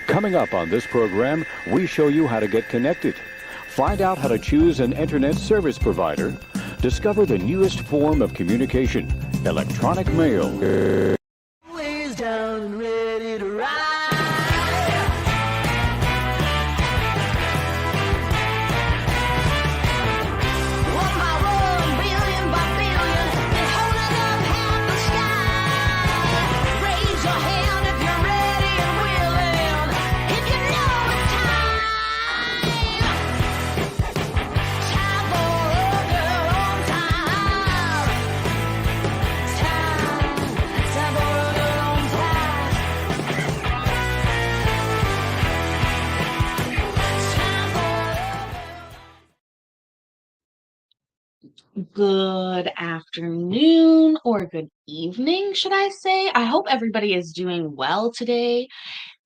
Coming up on this program, we show you how to get connected. Find out how to choose an internet service provider. Discover the newest form of communication, electronic mail. Always down and ready to ride. One by one, billion by billion, they're holding up half the sky. Raise your hand if you're ready and willing. If you know it's time. Time for a girl on time. It's time for a girl on time. It's time for Good afternoon or good evening, should I say? I hope everybody is doing well today.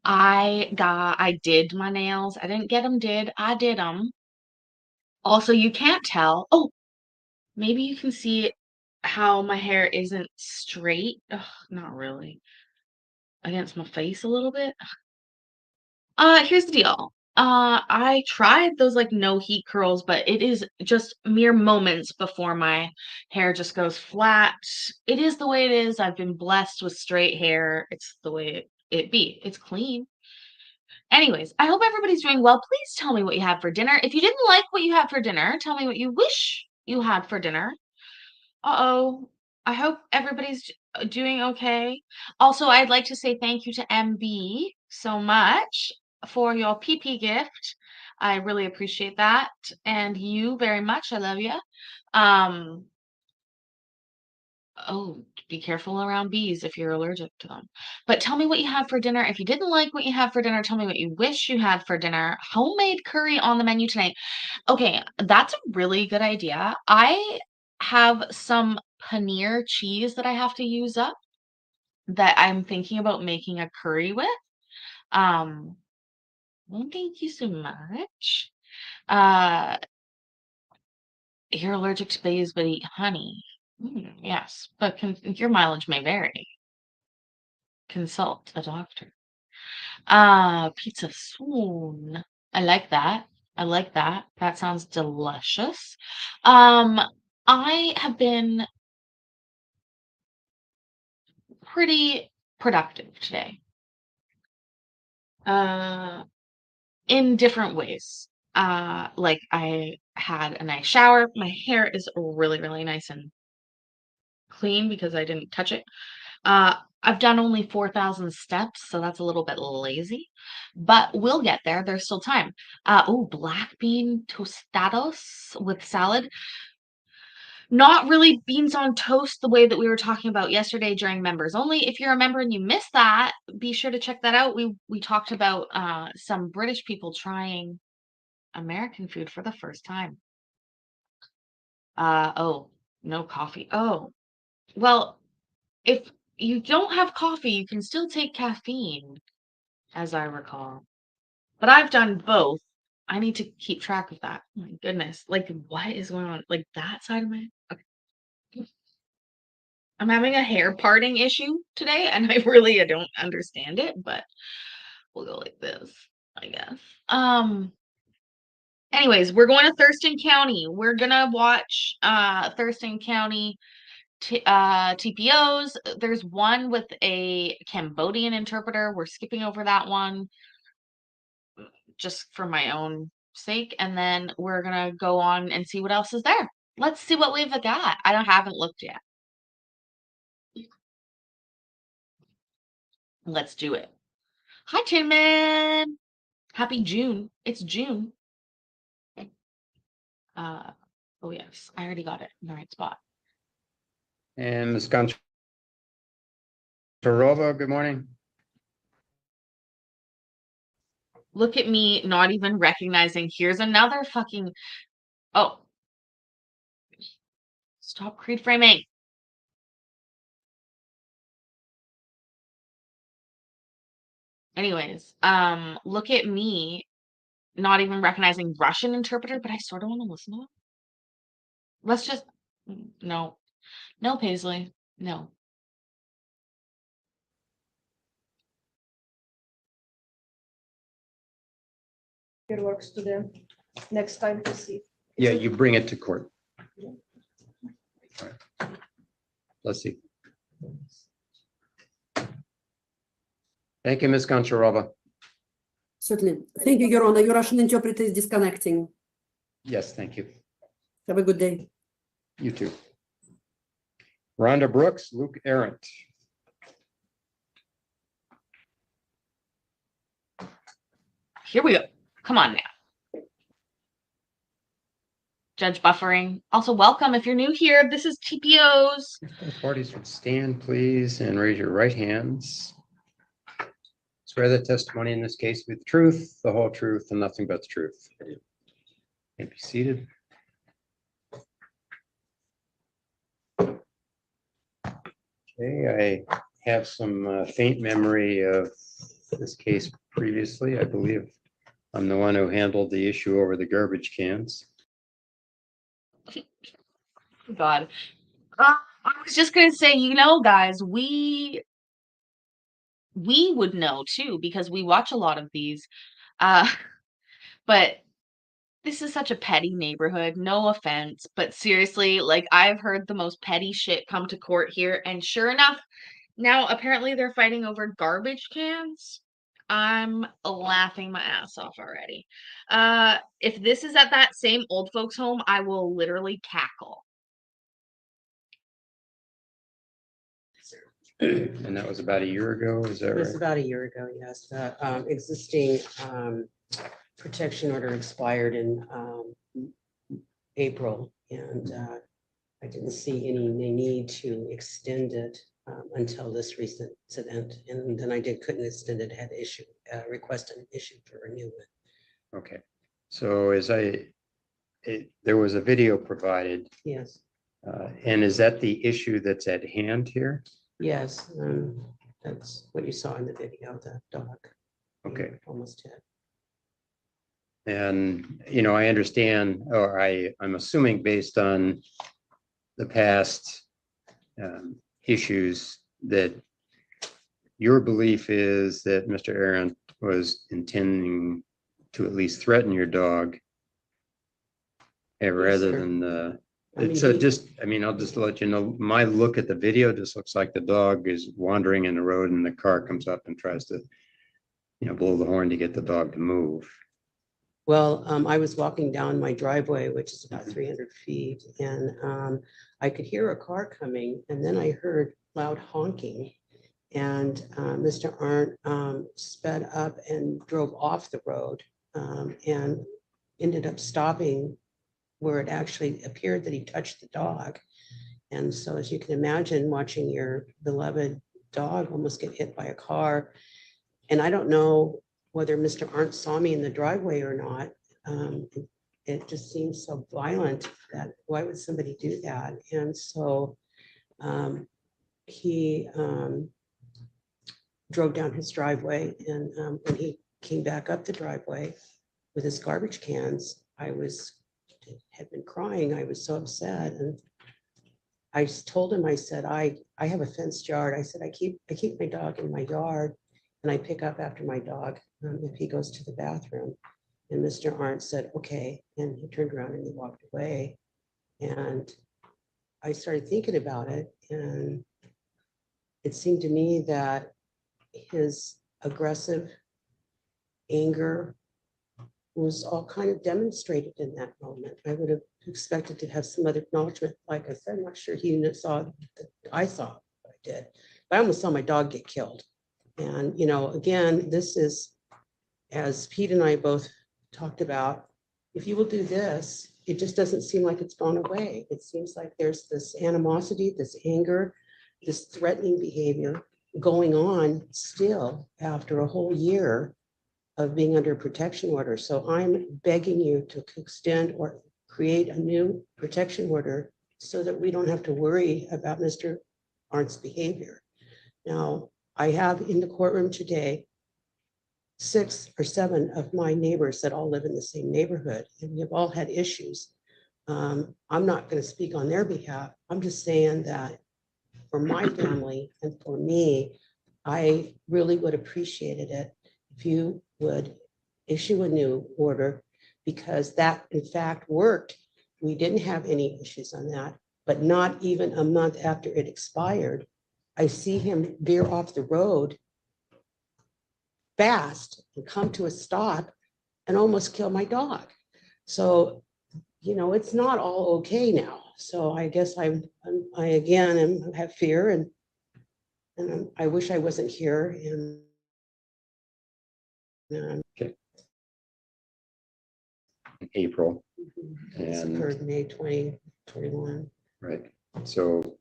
I did my nails. I didn't get them I did them. Also, you can't tell. Oh, maybe you can see how my hair isn't straight. Ugh, not really. Against my face a little bit. Here's the deal. I tried those like no heat curls, but it is just mere moments before my hair just goes flat. It is the way it is. I've been blessed with straight hair. It's the way it be. It's clean. Anyways, I hope everybody's doing well. Please tell me what you had for dinner. If you didn't like what you had for dinner, tell me what you wish you had for dinner. Uh-oh. I hope everybody's doing okay. Also, I'd like to say thank you to MB so much for your PP gift. I really appreciate that. And you very much. I love you. Um, oh, be careful around bees if you're allergic to them. But tell me what you had for dinner. If you didn't like what you had for dinner, tell me what you wish you had for dinner. Homemade curry on the menu tonight. Okay, that's a really good idea. I have some paneer cheese that I have to use up that I'm thinking about making a curry with. Um, well, thank you so much. Uh, you're allergic to bees, but eat honey. Yes, but your mileage may vary. Consult a doctor. Pizza soon. I like that. I like that. That sounds delicious. Um, I have been pretty productive today. Uh, in different ways. Like I had a nice shower. My hair is really, really nice and clean because I didn't touch it. Uh, I've done only 4,000 steps, so that's a little bit lazy, but we'll get there. There's still time. Oh, black bean tostados with salad. Not really beans on toast the way that we were talking about yesterday during members only. If you're a member and you missed that, be sure to check that out. We talked about some British people trying American food for the first time. Oh, no coffee. Oh, well, if you don't have coffee, you can still take caffeine, as I recall. But I've done both. I need to keep track of that. Oh my goodness. Like, what is going on? Like that side of my. Okay. I'm having a hair parting issue today, and I don't understand it, but we'll go like this, I guess. Anyways, we're going to Thurston County. We're gonna watch Thurston County TPOs. There's one with a Cambodian interpreter. We're skipping over that one just for my own sake, and then we're gonna go on and see what else is there. Let's see what we've got. Haven't looked yet. Let's do it. Hi, Tin Man. Happy June. It's June. Uh, oh yes, I already got it in the right spot. And Ms. Goncharova, good morning. Look at me not even recognizing. Here's another fucking. Oh, stop creed framing. Anyways, look at me not even recognizing Russian interpreter, but I sort of want to listen to it. Let's just. No. No, Paisley. No. paperwork to them next time to see. Yeah, you bring it to court. All right. Let's see. Thank you, Ms. Goncharova. Certainly. Thank you, Your Honor. Your Russian interpreter is disconnecting. Yes, thank you. Have a good day. You too. Rhonda Brooks, Luke Arendt. Here we go. Come on now. Judge buffering. Also, welcome if you're new here. This is TPO's. Both parties would stand, please, and raise your right hands. Swear the testimony in this case be the truth, the whole truth, and nothing but the truth. And be seated. Okay, I have some faint memory of this case previously. I believe I'm the one who handled the issue over the garbage cans. God. I was just going to say, you know, guys, we would know too, because we watch a lot of these. But this is such a petty neighborhood. No offense, but seriously, like I've heard the most petty shit come to court here. And sure enough, now apparently they're fighting over garbage cans. I'm laughing my ass off already. If this is at that same old folks home, I will literally cackle. And that was about a year ago, is that It was right? about a year ago, yes. The existing protection order expired in April, and I didn't see any need to extend it until this recent incident. And then I couldn't extend it, had issue, requested an issue for renewal. Okay, so there was a video provided, Yes, and is that the issue that's at hand here? yes, that's what you saw in the video, the dog. Okay. Almost hit. And, I understand, or I'm assuming based on the past issues that your belief is that Mr. Arendt was intending to at least threaten your dog rather sir. than I mean, so I'll just let you know, my look at the video just looks like the dog is wandering in the road and the car comes up and tries to, blow the horn to get the dog to move. Well, I was walking down my driveway, which is about 300 feet, and I could hear a car coming, and then I heard loud honking. And Mr. Arndt sped up and drove off the road and ended up stopping where it actually appeared that he touched the dog. And so, as you can imagine, watching your beloved dog almost get hit by a car, and I don't know whether Mr. Arndt saw me in the driveway or not. It just seems so violent that why would somebody do that? And so he drove down his driveway, and when he came back up the driveway with his garbage cans, had been crying. I was so upset, and I told him, I said, I have a fenced yard. I said, I keep my dog in my yard, and I pick up after my dog if he goes to the bathroom. And Mr. Arndt said, okay. And he turned around and he walked away. And I started thinking about it. And it seemed to me that his aggressive anger was all kind of demonstrated in that moment. I would have expected to have some other acknowledgement. Like I said, I'm not sure he saw that I saw what I did, but I almost saw my dog get killed. And, again, this is, as Pete and I both talked about, if you will do this, it just doesn't seem like it's gone away. It seems like there's this animosity, this anger, this threatening behavior going on still after a whole year of being under protection order. So I'm begging you to extend or create a new protection order so that we don't have to worry about Mr. Arndt's behavior. Now, I have in the courtroom today 6 or 7 of my neighbors that all live in the same neighborhood, and we have all had issues. I'm not going to speak on their behalf. I'm just saying that for my family and for me, I really would appreciate it if you would issue a new order because that in fact worked. We didn't have any issues on that, but not even a month after it expired, I see him veer off the road fast and come to a stop and almost kill my dog. So, it's not all okay now. So I guess I again have fear and I wish I wasn't here and April, this and occurred May 2021. right. So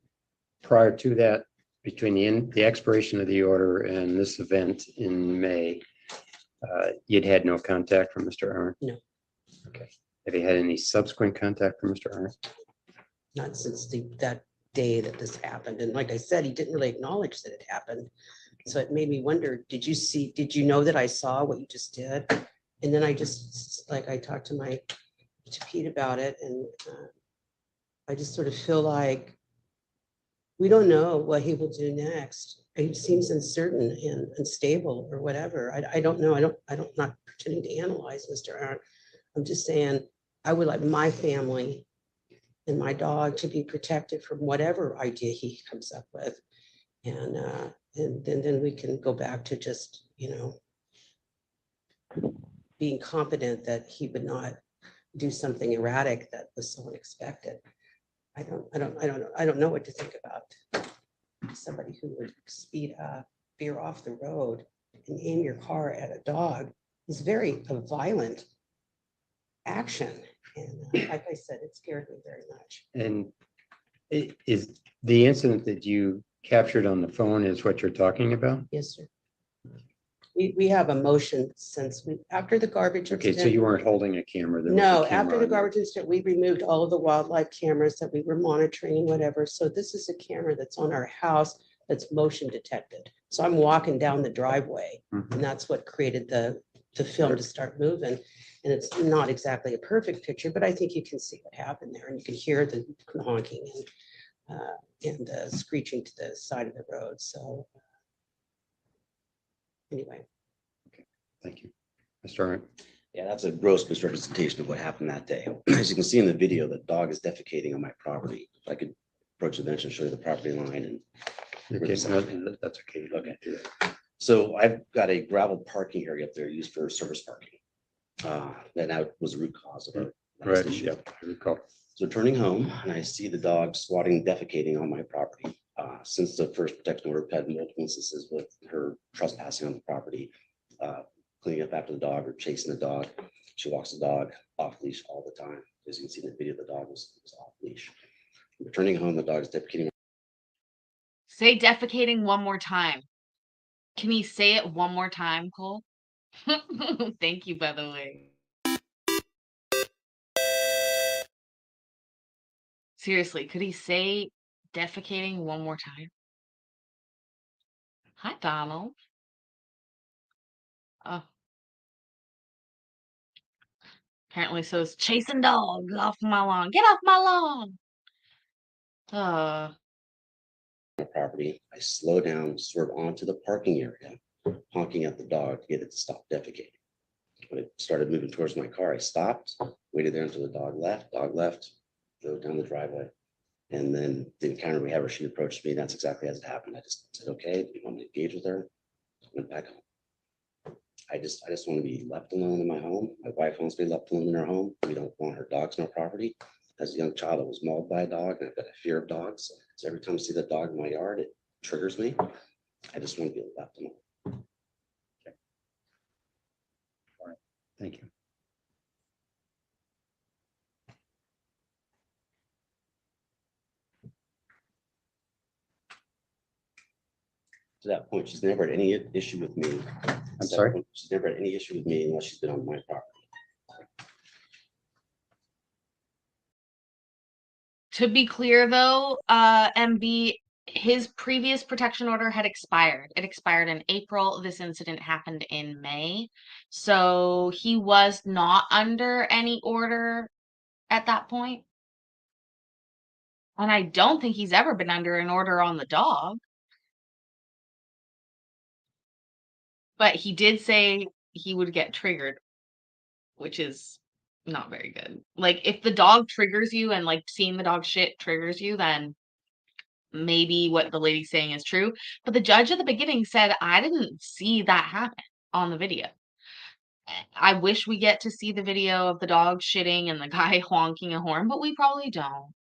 prior to that, between the expiration of the order and this event in May, you'd had no contact from Mr. Arndt? No. Okay. Have you had any subsequent contact from Mr. Arndt? Not since that day that this happened. And like I said, he didn't really acknowledge that it happened. So it made me wonder, did you know that I saw what you just did? And then I talked to Pete about it, and I just sort of feel like we don't know what he will do next. He seems uncertain and unstable or whatever. I don't know. I'm not pretending to analyze Mr. Arndt. I'm just saying I would like my family and my dog to be protected from whatever idea he comes up with. And then we can go back to just, being confident that he would not do something erratic that was so unexpected. I don't know what to think about somebody who would speed up, veer off the road and aim your car at a dog is very a violent action. And like I said, it scared me very much. And is the incident that you captured on the phone is what you're talking about? Yes, sir. We have a motion since after the garbage. Okay, so incident- you weren't holding a camera? There was a No, camera after the on there. garbage incident, we removed all of the wildlife cameras that we were monitoring, whatever. So this is a camera that's on our house that's motion detected. So I'm walking down the driveway Mhm. and that's what created the film to start moving. And it's not exactly a perfect picture, but I think you can see what happened there and you can hear the honking and screeching to the side of the road. So anyway. Thank you. Mr. Arndt? Yeah, that's a gross misrepresentation of what happened that day. As you can see in the video, the dog is defecating on my property. If I could approach the bench and show you the property line and Okay, no, that's okay. okay. So I've got a gravel parking area up there used for service parking. That was the root cause of it. Right, yep, I recall. So turning home and I see the dog swatting, defecating on my property. Since the first protection order, I've had multiple instances with her trespassing on the property, cleaning up after the dog or chasing the dog. She walks the dog off leash all the time. As you can see in the video, the dog was off leash. Returning home, the dog is defecating. Say defecating one more time. Can you say it one more time, Cole? Thank you, by the way. Seriously, could he say defecating one more time? Hi, Donald. Oh. Apparently so is chasing dogs off my lawn. Get off my lawn. Property, I slow down, swerve onto the parking area, honking at the dog to get it to stop defecating. When it started moving towards my car, I stopped, waited there until the dog left, drove down the driveway. And then the encounter we had where she approached me, that's exactly as it happened. I just said, okay, you want me to engage with her? Went back home. I just want to be left alone in my home. My wife wants to be left alone in her home. We don't want her dogs in our property. As a young child, I was mauled by a dog and I've got a fear of dogs. So every time I see the dog in my yard, it triggers me. I just want to be left alone. Okay. All right. Thank you. To that point, she's never had any issue with me. I'm sorry? She's never had any issue with me unless she's been on my property. To be clear though, MB, his previous protection order had expired. It expired in April. This incident happened in May. So he was not under any order at that point. And I don't think he's ever been under an order on the dog. But he did say he would get triggered which is not very good. Like, if the dog triggers you and like seeing the dog shit triggers you, then maybe what the lady's saying is true. But the judge at the beginning said, I didn't see that happen on the video. I wish we get to see the video of the dog shitting and the guy honking a horn, but we probably don't.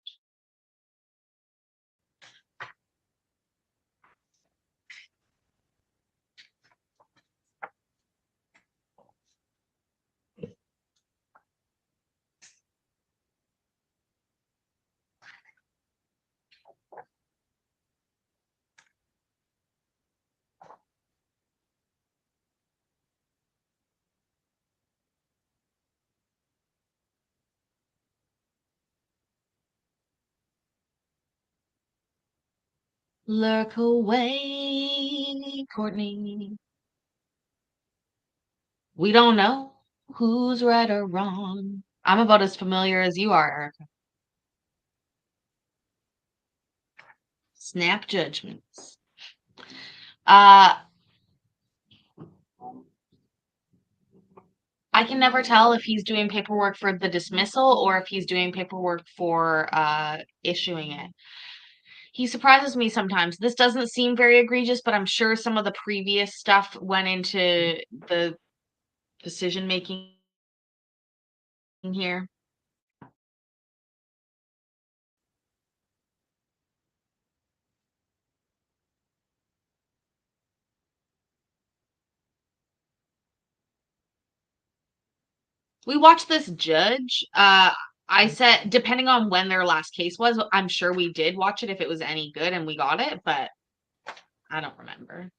Lurk away, Courtney. We don't know who's right or wrong. I'm about as familiar as you are, Erica. Snap judgments. I can never tell if he's doing paperwork for the dismissal or if he's doing paperwork for issuing it. He surprises me sometimes. This doesn't seem very egregious, but I'm sure some of the previous stuff went into the decision making here. We watched this judge. I said, depending on when their last case was, I'm sure we did watch it if it was any good and we got it, but I don't remember.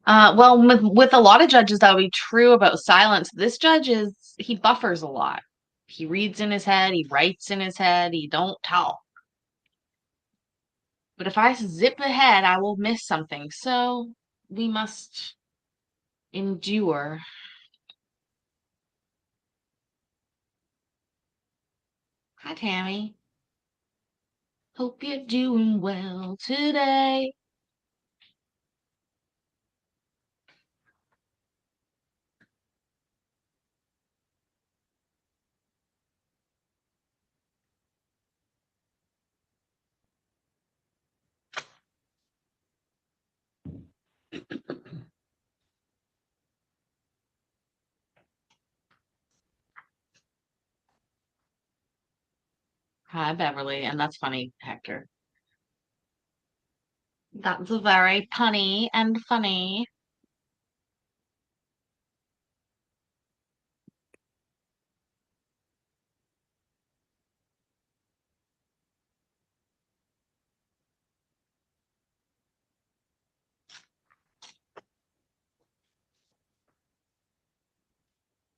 Well, with a lot of judges, that would be true about silence. This judge he buffers a lot. He reads in his head, he writes in his head, he don't talk. But if I zip ahead, I will miss something. So we must endure. Hi, Tammy. Hope you're doing well today. Hi, Beverly. And that's funny, Hector. That's very punny and funny.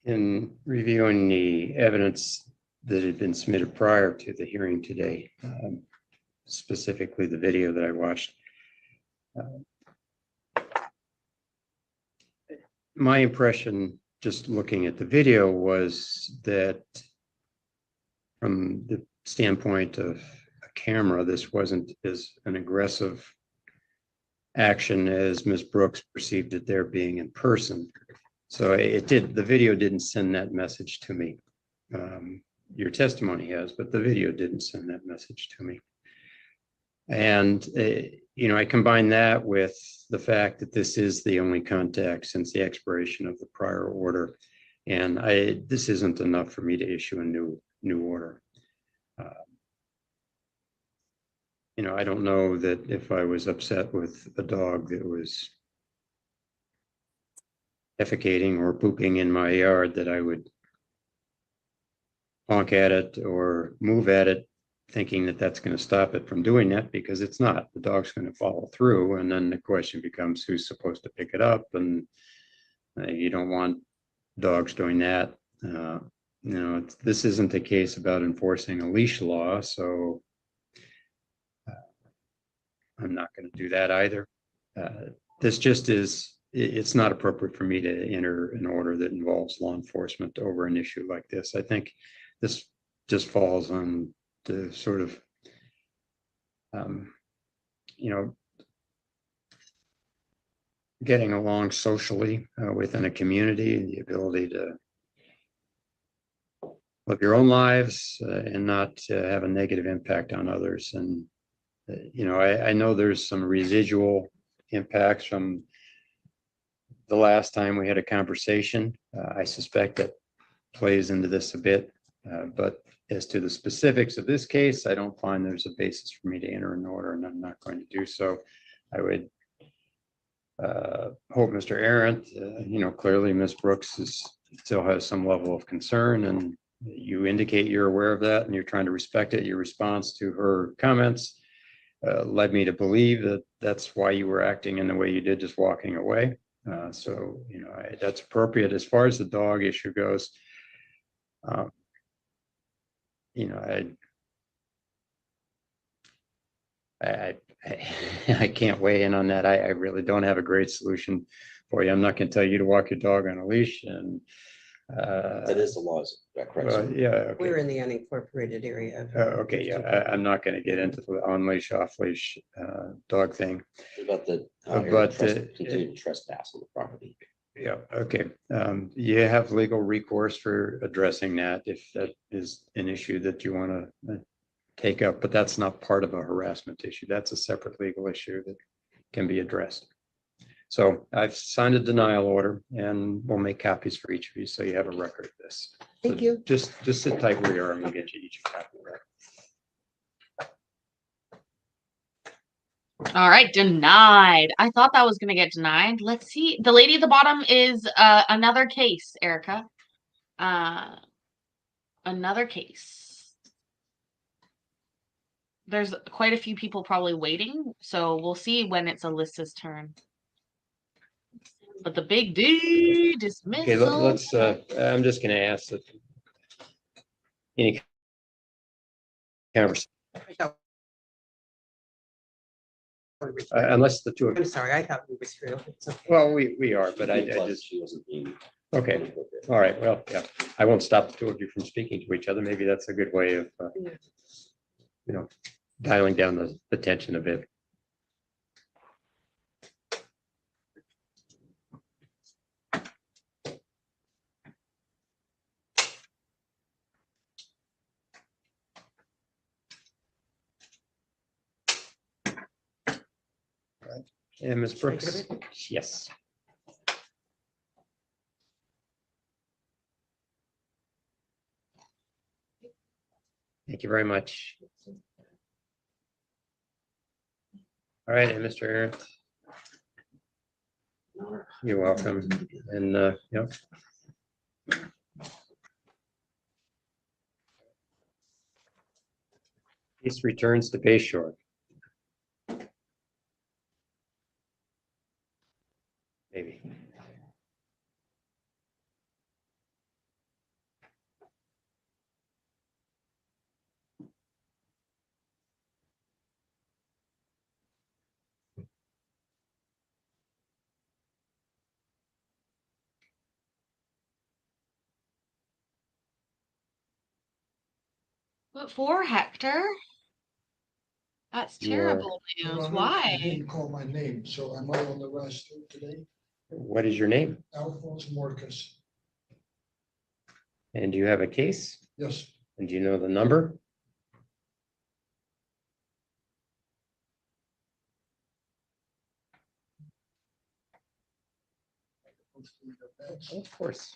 In reviewing the evidence that had been submitted prior to the hearing today, specifically the video that I watched, my impression just looking at the video was that from the standpoint of a camera, this wasn't as an aggressive action as Ms. Brooks perceived it there being in person. So the video didn't send that message to me. Your testimony has, but the video didn't send that message to me. And, I combine that with the fact that this is the only contact since the expiration of the prior order. And this isn't enough for me to issue a new order. I don't know that if I was upset with a dog that was defecating or pooping in my yard, that I would honk at it or move at it, thinking that that's going to stop it from doing that, because it's not. The dog's going to follow through. And then the question becomes who's supposed to pick it up. And you don't want dogs doing that. This isn't a case about enforcing a leash law, so I'm not going to do that either. This just is, it's not appropriate for me to enter an order that involves law enforcement over an issue like this. I think this just falls on the sort of, getting along socially within a community, and the ability to live your own lives and not have a negative impact on others. And, I know there's some residual impacts from the last time we had a conversation. I suspect that plays into this a bit. But as to the specifics of this case, I don't find there's a basis for me to enter an order, and I'm not going to do so. I would hope Mr. Arendt, clearly Ms. Brooks still has some level of concern, and you indicate you're aware of that and you're trying to respect it. Your response to her comments led me to believe that that's why you were acting in the way you did, just walking away. That's appropriate. As far as the dog issue goes, I can't weigh in on that. I really don't have a great solution for you. I'm not going to tell you to walk your dog on a leash, and That is the law, is that correct? Sir? yeah. Okay. We're in the unincorporated area. Okay, yeah, I'm not going to get into the on leash, off leash dog thing. What about the But, continued trespass on the property? Yeah, okay. You have legal recourse for addressing that if that is an issue that you want to take up, but that's not part of a harassment issue. That's a separate legal issue that can be addressed. So I've signed a denial order, and we'll make copies for each of you so you have a record of this. Thank So you. Just sit tight where you are, and we'll get you each a copy of that. All right, denied. I thought that was going to get denied. Let's see. The lady at the bottom is another case, Erica. Another case. There's quite a few people probably waiting, so we'll see when it's Alyssa's turn. But the big D dismissal. Okay, let's, I'm just going to ask that any conversation, unless the two of I'm you, sorry, I thought we were through. It's okay. well, we are, but I Plus, just, she wasn't being okay. inappropriate. All right, well, yeah, I won't stop the two of you from speaking to each other. Maybe that's a good way of, dialing down the tension a bit. Right. And Ms. Brooks, yes. Thank you very much. All right, and Mr. Arendt. You're welcome. And, yep. Case returns to Bay Shore. Maybe. What for, Hector? That's You are- terrible Your news. Honor, Why? You didn't call my name, so am I on the roster today? What is your name? Alphonse Morcus. And do you have a case? Yes, And do you know the number? Of course.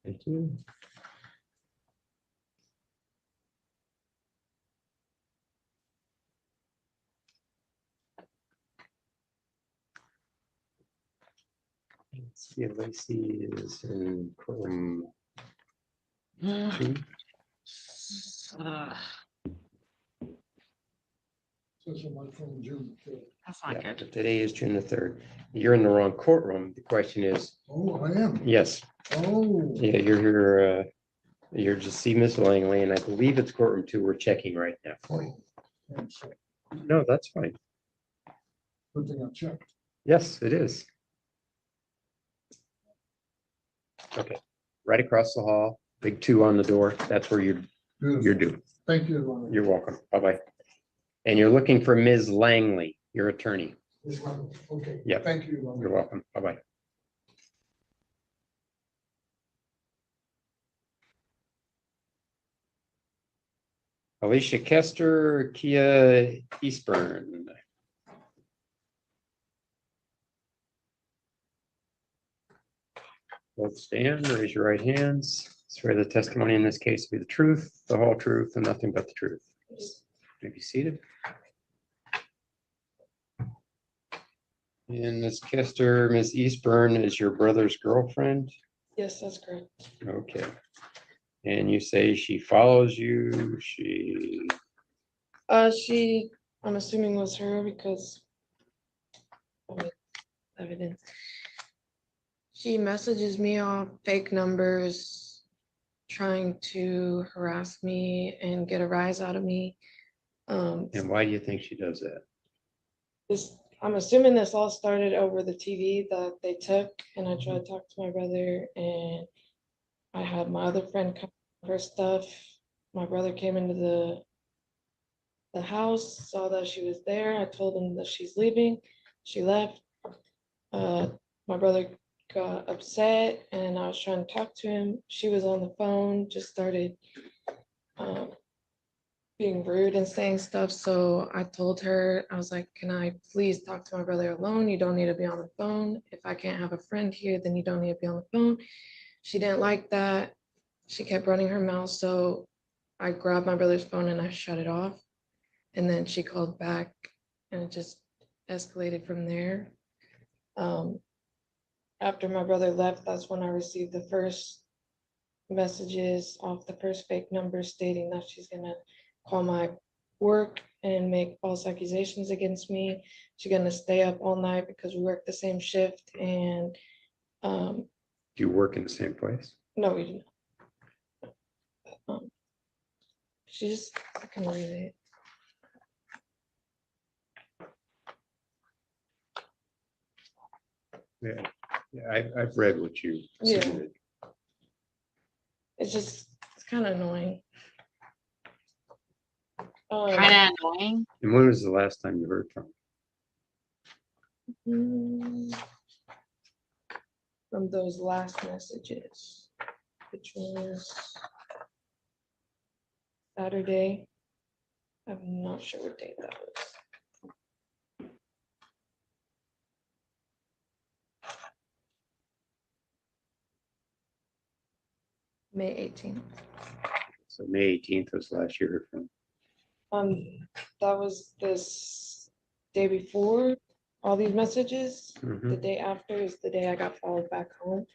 Thank you. Let's see, Lacey is in courtroom 2. Ugh. Says on my phone, June 3rd. That's not Yeah, good. but today is June the 3rd. You're in the wrong courtroom. The question is, Oh, I am. yes, Oh, yeah, you're here, you're just see Miss Langley, and I believe it's courtroom 2. We're checking right now for you. I'm sorry. No, that's fine. Good thing I checked. Yes, it is. Okay, right across the hall, big 2 on the door. That's where you're Beautiful. due. Thank you, Ronald. You're welcome. Bye-bye. And you're looking for Ms. Langley, your attorney. Yes, Ronald. Okay. Yep. Thank you, Ronald. You're welcome. Bye-bye. Alicia Kester, Kia Eastburn. Both stand, raise your right hands. Swear the testimony in this case to be the truth, the whole truth, and nothing but the truth. May be seated. And Ms. Kester, Ms. Eastburn is your brother's girlfriend? Yes, that's correct. Okay. And you say she follows you, I'm assuming was her because I mean, evidence. She messages me off fake numbers, trying to harass me and get a rise out of me. and why do you think she does that? I'm assuming this all started over the TV that they took, and I tried to talk to my brother, and I had my other friend come with her stuff. My brother came into the house, saw that she was there. I told him that she's leaving. She left. My brother got upset, and I was trying to talk to him. She was on the phone, just started being rude and saying stuff. So I told her, I was like, can I please talk to my brother alone? You don't need to be on the phone. If I can't have a friend here, then you don't need to be on the phone. She didn't like that. She kept running her mouth. So I grabbed my brother's phone and I shut it off. And then she called back and it just escalated from there. After my brother left, that's when I received the first messages off the first fake number stating that she's gonna call my work and make false accusations against me. She's gonna stay up all night because we work the same shift, and Do you work in the same place? no, we do not. She just, I can read it. Yeah, I've read what you Yeah. submitted. It's kind of annoying. Kind of annoying. And when was the last time you heard from her? From those last messages, which was Saturday. I'm not sure what date that was. May 18th. So May 18th was the last you heard from. That was this day before all these messages. Mhm. The day after is the day I got followed back home.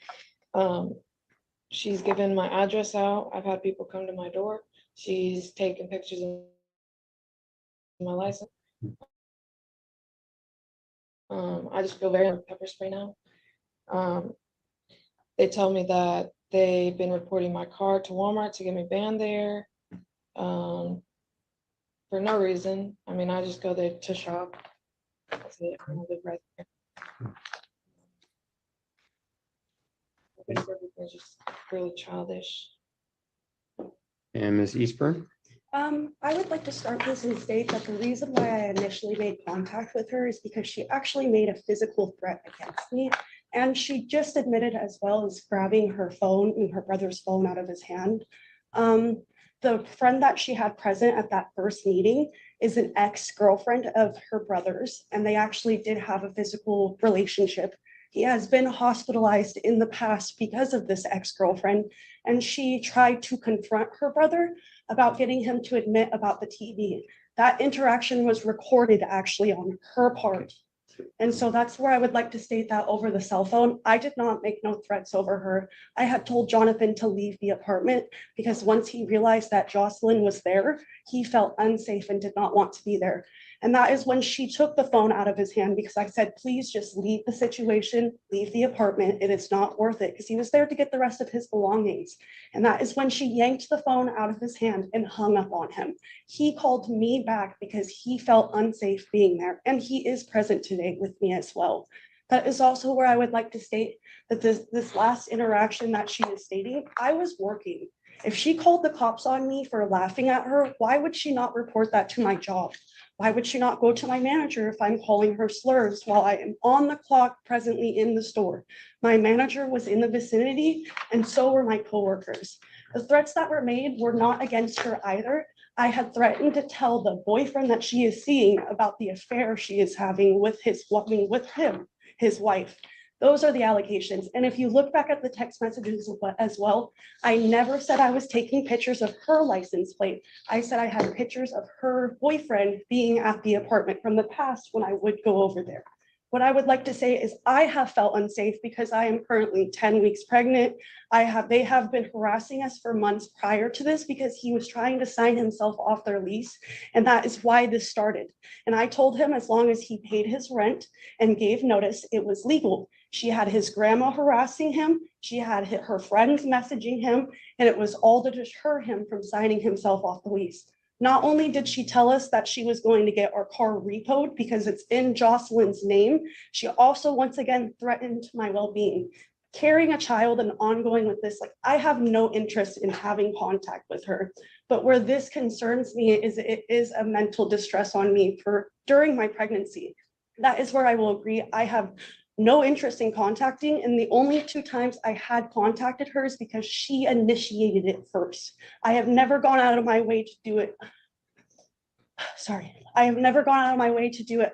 She's given my address out. I've had people come to my door. She's taken pictures of my license. I just feel very like pepper spray now. They tell me that they've been reporting my car to Walmart to get me banned there. For no reason. I mean, I just go there to shop. That's it. I live right there. I think everything's just really childish. And Ms. Eastburn? I would like to start this and state that the reason why I initially made contact with her is because she actually made a physical threat against me. And she just admitted as well as grabbing her phone and her brother's phone out of his hand. The friend that she had present at that first meeting is an ex-girlfriend of her brother's, and they actually did have a physical relationship. He has been hospitalized in the past because of this ex-girlfriend, and she tried to confront her brother about getting him to admit about the TV. That interaction was recorded actually on her part. And so that's where I would like to state that over the cell phone. I did not make no threats over her. I had told Jonathan to leave the apartment because once he realized that Jocelyn was there, he felt unsafe and did not want to be there. And that is when she took the phone out of his hand because I said, please just leave the situation, leave the apartment. It is not worth it because he was there to get the rest of his belongings. And that is when she yanked the phone out of his hand and hung up on him. He called me back because he felt unsafe being there. And he is present today with me as well. That is also where I would like to state that this last interaction that she is stating, I was working. If she called the cops on me for laughing at her, why would she not report that to my job? Why would she not go to my manager if I'm calling her slurs while I am on the clock presently in the store? My manager was in the vicinity and so were my coworkers. The threats that were made were not against her either. I had threatened to tell the boyfriend that she is seeing about the affair she is having with his wife. Those are the allegations. And if you look back at the text messages as well, I never said I was taking pictures of her license plate. I said I had pictures of her boyfriend being at the apartment from the past when I would go over there. What I would like to say is I have felt unsafe because I am currently 10 weeks pregnant. They have been harassing us for months prior to this because he was trying to sign himself off their lease. And that is why this started. And I told him as long as he paid his rent and gave notice, it was legal. She had his grandma harassing him. She had her friends messaging him, and it was all to deter him from signing himself off the lease. Not only did she tell us that she was going to get our car repoed because it's in Jocelyn's name, she also once again threatened my well-being. Carrying a child and ongoing with this, like I have no interest in having contact with her. But where this concerns me is it is a mental distress on me during my pregnancy. That is where I will agree. I have no interest in contacting, and the only 2 times I had contacted her is because she initiated it first. I have never gone out of my way to do it. I have never gone out of my way to do it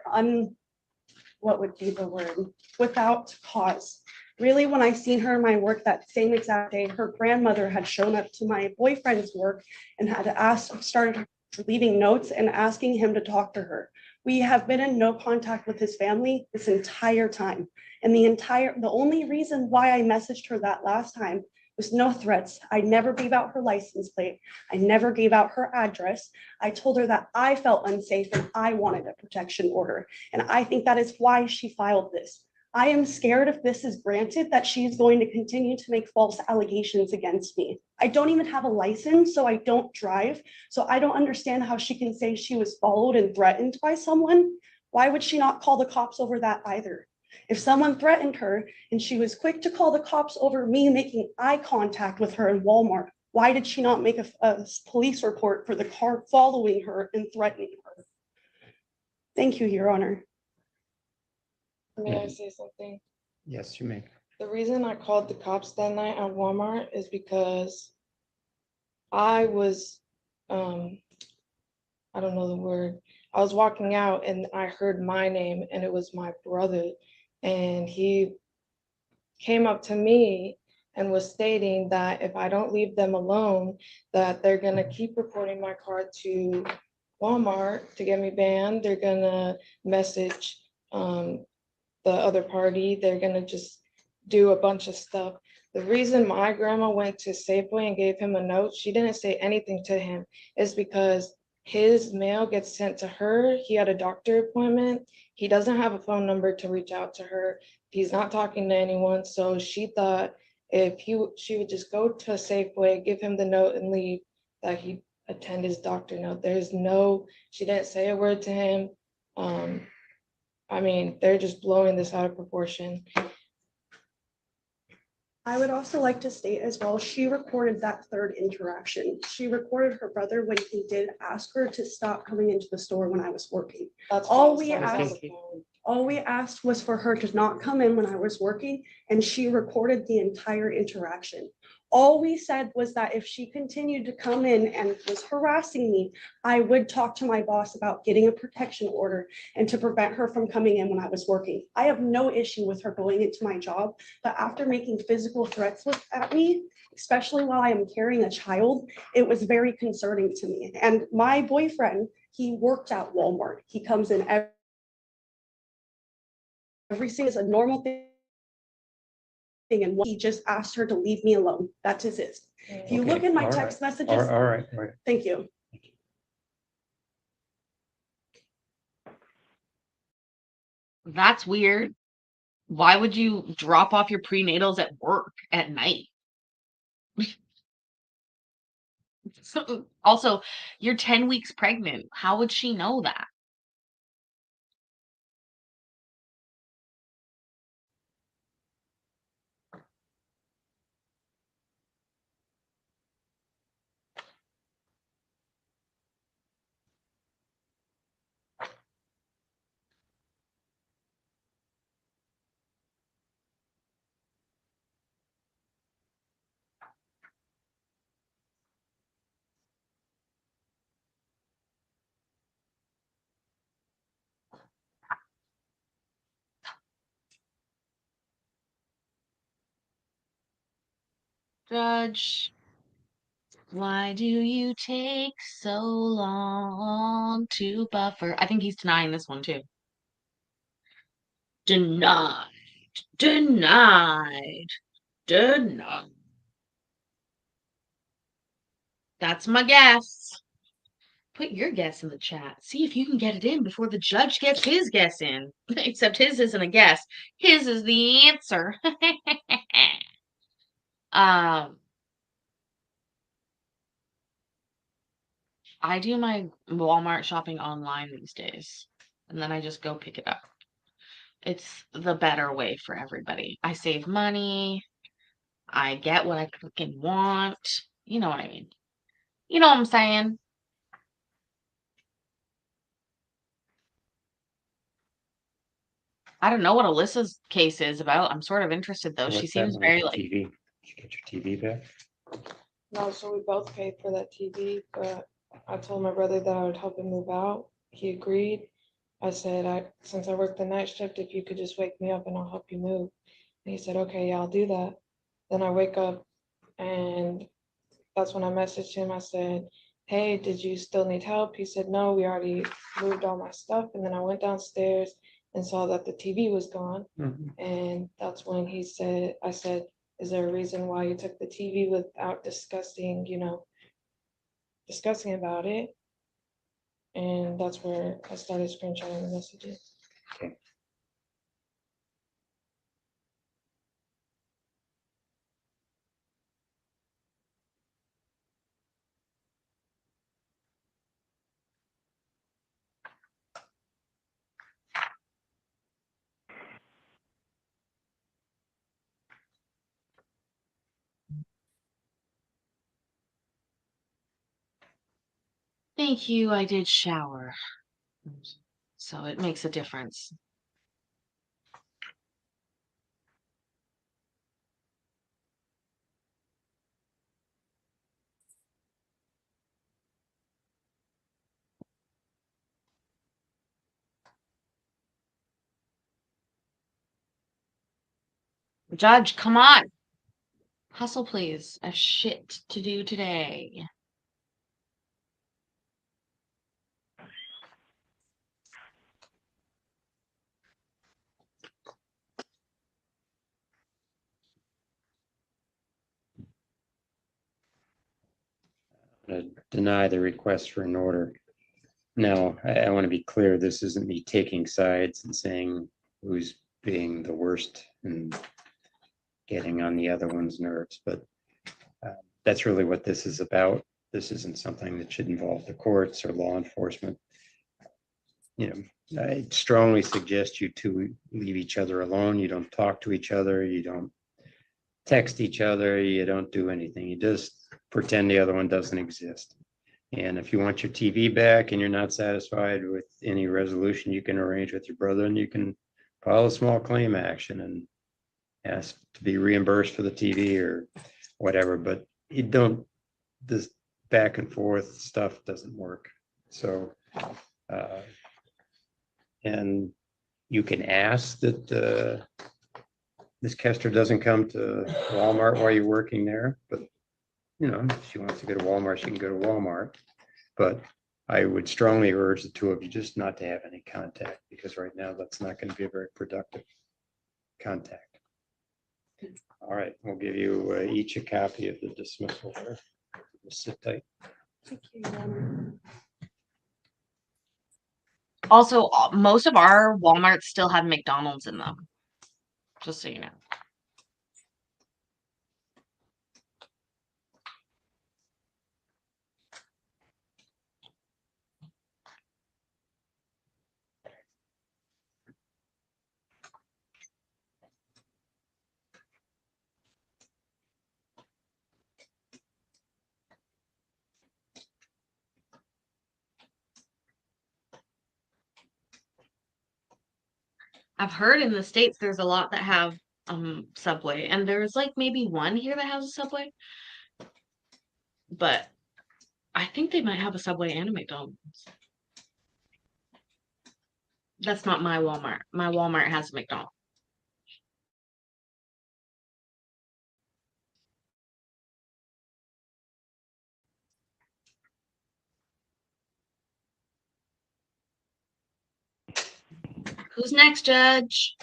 what would be the word? Without cause. Really, when I seen her in my work that same exact day, her grandmother had shown up to my boyfriend's work and had started leaving notes and asking him to talk to her. We have been in no contact with his family this entire time. And the only reason why I messaged her that last time was no threats. I never gave out her license plate. I never gave out her address. I told her that I felt unsafe and I wanted a protection order. And I think that is why she filed this. I am scared if this is granted that she's going to continue to make false allegations against me. I don't even have a license, so I don't drive. So I don't understand how she can say she was followed and threatened by someone. Why would she not call the cops over that either? If someone threatened her and she was quick to call the cops over me making eye contact with her in Walmart, why did she not make a police report for the car following her and threatening her? Thank you, Your Honor. May I say something? Yes, you may. The reason I called the cops that night at Walmart is because I was, I don't know the word. I was walking out and I heard my name and it was my brother. And he came up to me and was stating that if I don't leave them alone, that they're gonna keep reporting my car to Walmart to get me banned. They're gonna message the other party. They're gonna just do a bunch of stuff. The reason my grandma went to Safeway and gave him a note, she didn't say anything to him, is because his mail gets sent to her. He had a doctor appointment. He doesn't have a phone number to reach out to her. He's not talking to anyone. So she thought if she would just go to Safeway, give him the note and leave, that he'd attend his doctor note. She didn't say a word to him. I mean, they're just blowing this out of proportion. I would also like to state as well, she recorded that third interaction. She recorded her brother when he did ask her to stop coming into the store when I was working. That's All false. we I was on asked- the phone. All we asked was for her to not come in when I was working, and she recorded the entire interaction. All we said was that if she continued to come in and was harassing me, I would talk to my boss about getting a protection order and to prevent her from coming in when I was working. I have no issue with her going into my job, but after making physical threats at me, especially while I am carrying a child, it was very concerning to me. And my boyfriend, he worked at Walmart. He comes in every everything is a normal thing. And he just asked her to leave me alone. That's his it. If you look Okay, in my all right. text messages, All right, all right. thank you. That's weird. Why would you drop off your prenatals at work at night? Also, you're 10 weeks pregnant. How would she know that? Judge, why do you take so long to buffer? I think he's denying this one too. Denied, denied, denied. That's my guess. Put your guess in the chat. See if you can get it in before the judge gets his guess in. Except his isn't a guess. His is the answer. I do my Walmart shopping online these days, and then I just go pick it up. It's the better way for everybody. I save money. I get what I freaking want. You know what I mean? You know what I'm saying? I don't know what Alyssa's case is about. I'm sort of interested though. She What's that seems one very with the like, TV? Did you get your TV back? No, so we both paid for that TV, but I told my brother that I would help him move out. He agreed. I said, since I work the night shift, if you could just wake me up and I'll help you move. And he said, okay, yeah, I'll do that. Then I wake up and that's when I messaged him. I said, hey, did you still need help? He said, no, we already moved all my stuff. And then I went downstairs and saw that the TV was gone. Mhm. And that's when I said, is there a reason why you took the TV without discussing about it? And that's where I started screenshotting the messages. Okay. thank you, I did shower. So it makes a difference. Judge, come on. Hustle, please. I have shit to do today. Deny the request for an order. Now, I want to be clear, this isn't me taking sides and saying who's being the worst and getting on the other one's nerves, but that's really what this is about. This isn't something that should involve the courts or law enforcement. I strongly suggest you two leave each other alone. You don't talk to each other. You don't text each other. You don't do anything. You just pretend the other one doesn't exist. And if you want your TV back and you're not satisfied with any resolution, you can arrange with your brother and you can file a small claim action and ask to be reimbursed for the TV or whatever. But you don't, this back and forth stuff doesn't work. So, and you can ask that Ms. Kester doesn't come to Walmart while you're working there, but if she wants to go to Walmart, she can go to Walmart. But I would strongly urge the two of you just not to have any contact, because right now that's not going to be a very productive contact. All right, we'll give you each a copy of the dismissal there. Just sit tight. Thank you, Your Honor. Also, most of our Walmarts still have McDonald's in them. Just so you know. I've heard in the States there's a lot that have Subway, and there's like maybe one here that has a Subway. But I think they might have a Subway and a McDonald's. That's not my Walmart. My Walmart has a McDonald's. Who's next, Judge?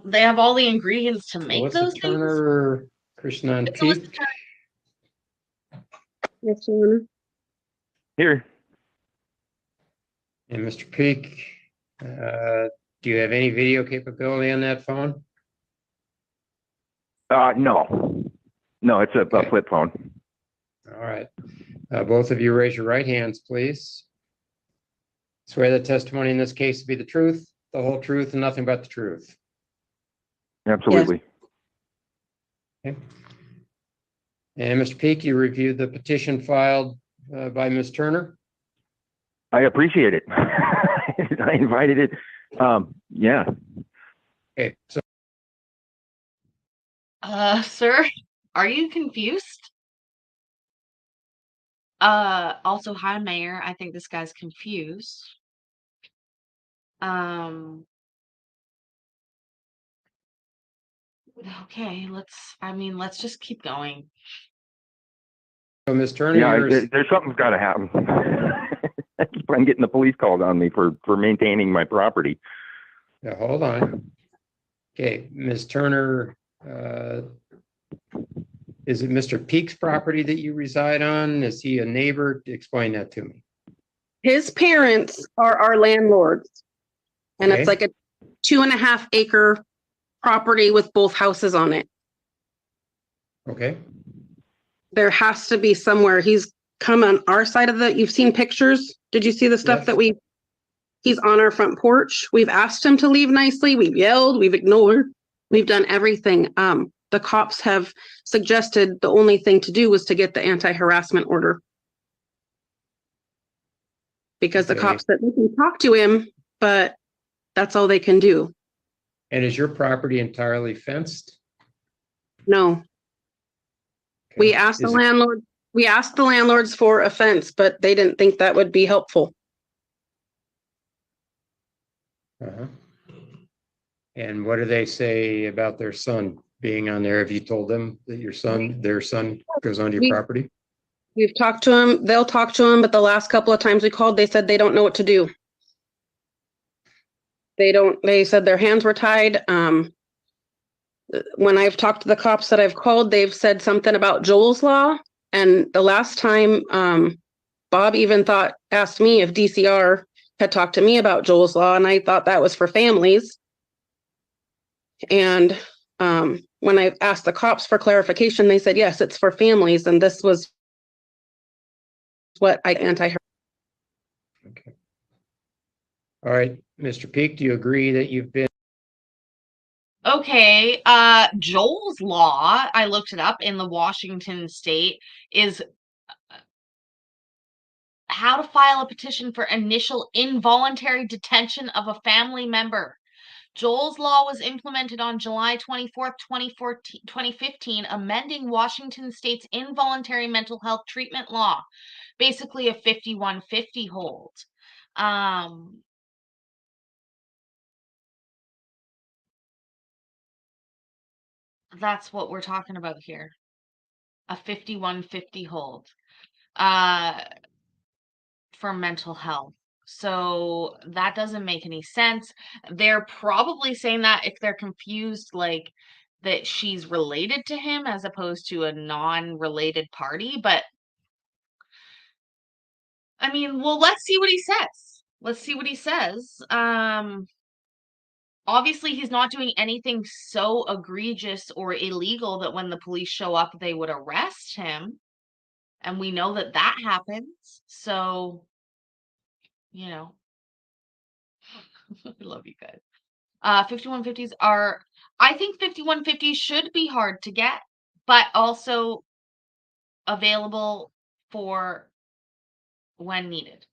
They have all the ingredients to make Melissa those things. Turner, Krishnan It's Melissa Peak. Turner. Yes, Your Honor. Here. And Mr. Peak, do you have any video capability on that phone? No. No, it's a Okay. flip phone. All right. Both of you raise your right hands, please. Swear the testimony in this case to be the truth, the whole truth, and nothing but the truth. Absolutely. Okay. And Mr. Peak, you reviewed the petition filed by Ms. Turner? I appreciate it. I invited it. Yeah. Okay, so Sir, are you confused? Also, hi, Mayor. I think this guy's confused. Okay, let's just keep going. Ms. Turner, Yeah, yours, there's something's got to happen. I'm getting the police called on me for maintaining my property. yeah, hold on. Okay, Ms. Turner, is it Mr. Peak's property that you reside on? Is he a neighbor? Explain that to me. His parents are our landlords. And Okay. it's like a 2.5 acre property with both houses on it. Okay, There has to be somewhere. He's come on our side of the, you've seen pictures? Did you see the stuff Yes. that he's on our front porch? We've asked him to leave nicely. We've yelled, we've ignored, we've done everything. The cops have suggested the only thing to do was to get the anti-harassment order. Because the Okay. cops said we can talk to him, but that's all they can do. and is your property entirely fenced? No. We Okay. asked the Is it- landlord, we asked the landlords for a fence, but they didn't think that would be helpful. Uh-huh. And what do they say about their son being on there? Have you told them that their son goes onto your We- property? We've talked to him, they'll talk to him, but the last couple of times we called, they said they don't know what to do. They said their hands were tied. When I've talked to the cops that I've called, they've said something about Joel's Law. And the last time, Bob even asked me if DCR had talked to me about Joel's Law, and I thought that was for families. And when I asked the cops for clarification, they said, yes, it's for families, and this was what I anti. Okay. All right, Mr. Peak, do you agree that you've been, Okay, Joel's Law, I looked it up in the Washington state, is how to file a petition for initial involuntary detention of a family member. Joel's Law was implemented on July 24th, 2015, amending Washington State's involuntary mental health treatment law, basically a 5150 hold. That's what we're talking about here. A 5150 hold for mental health. So that doesn't make any sense. They're probably saying that if they're confused, like that she's related to him as opposed to a non-related party. But I mean, well, let's see what he says. Let's see what he says. Obviously, he's not doing anything so egregious or illegal that when the police show up, they would arrest him. And we know that that happens. So, you know, I love you guys. 5150s are, I think 5150s should be hard to get, but also available for when needed.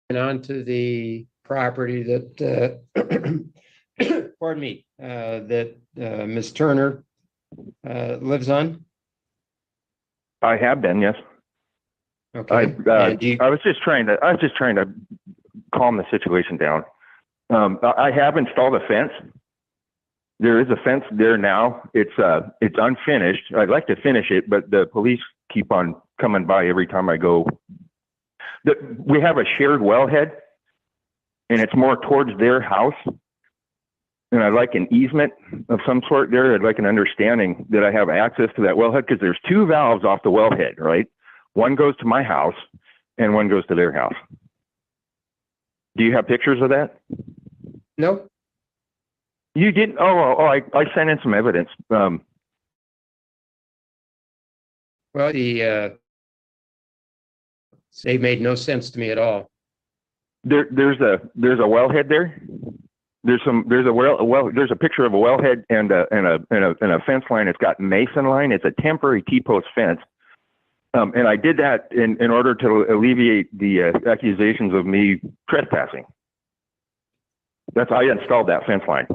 And on to the property that, pardon me, that Ms. Turner lives on? I have been, yes. Okay. I was just trying to calm the situation down. I have installed a fence. There is a fence there now. It's unfinished. I'd like to finish it, but the police keep on coming by every time I go. We have a shared wellhead, and it's more towards their house. And I'd like an easement of some sort there. I'd like an understanding that I have access to that wellhead, because there's two valves off the wellhead, right? One goes to my house and one goes to their house. Do you have pictures of that? Nope. You didn't? I sent in some evidence. Well, they made no sense to me at all. There's a wellhead there. There's a picture of a wellhead and a fence line. It's got mason line. It's a temporary T-post fence. And I did that in order to alleviate the accusations of me trespassing. I installed that fence line.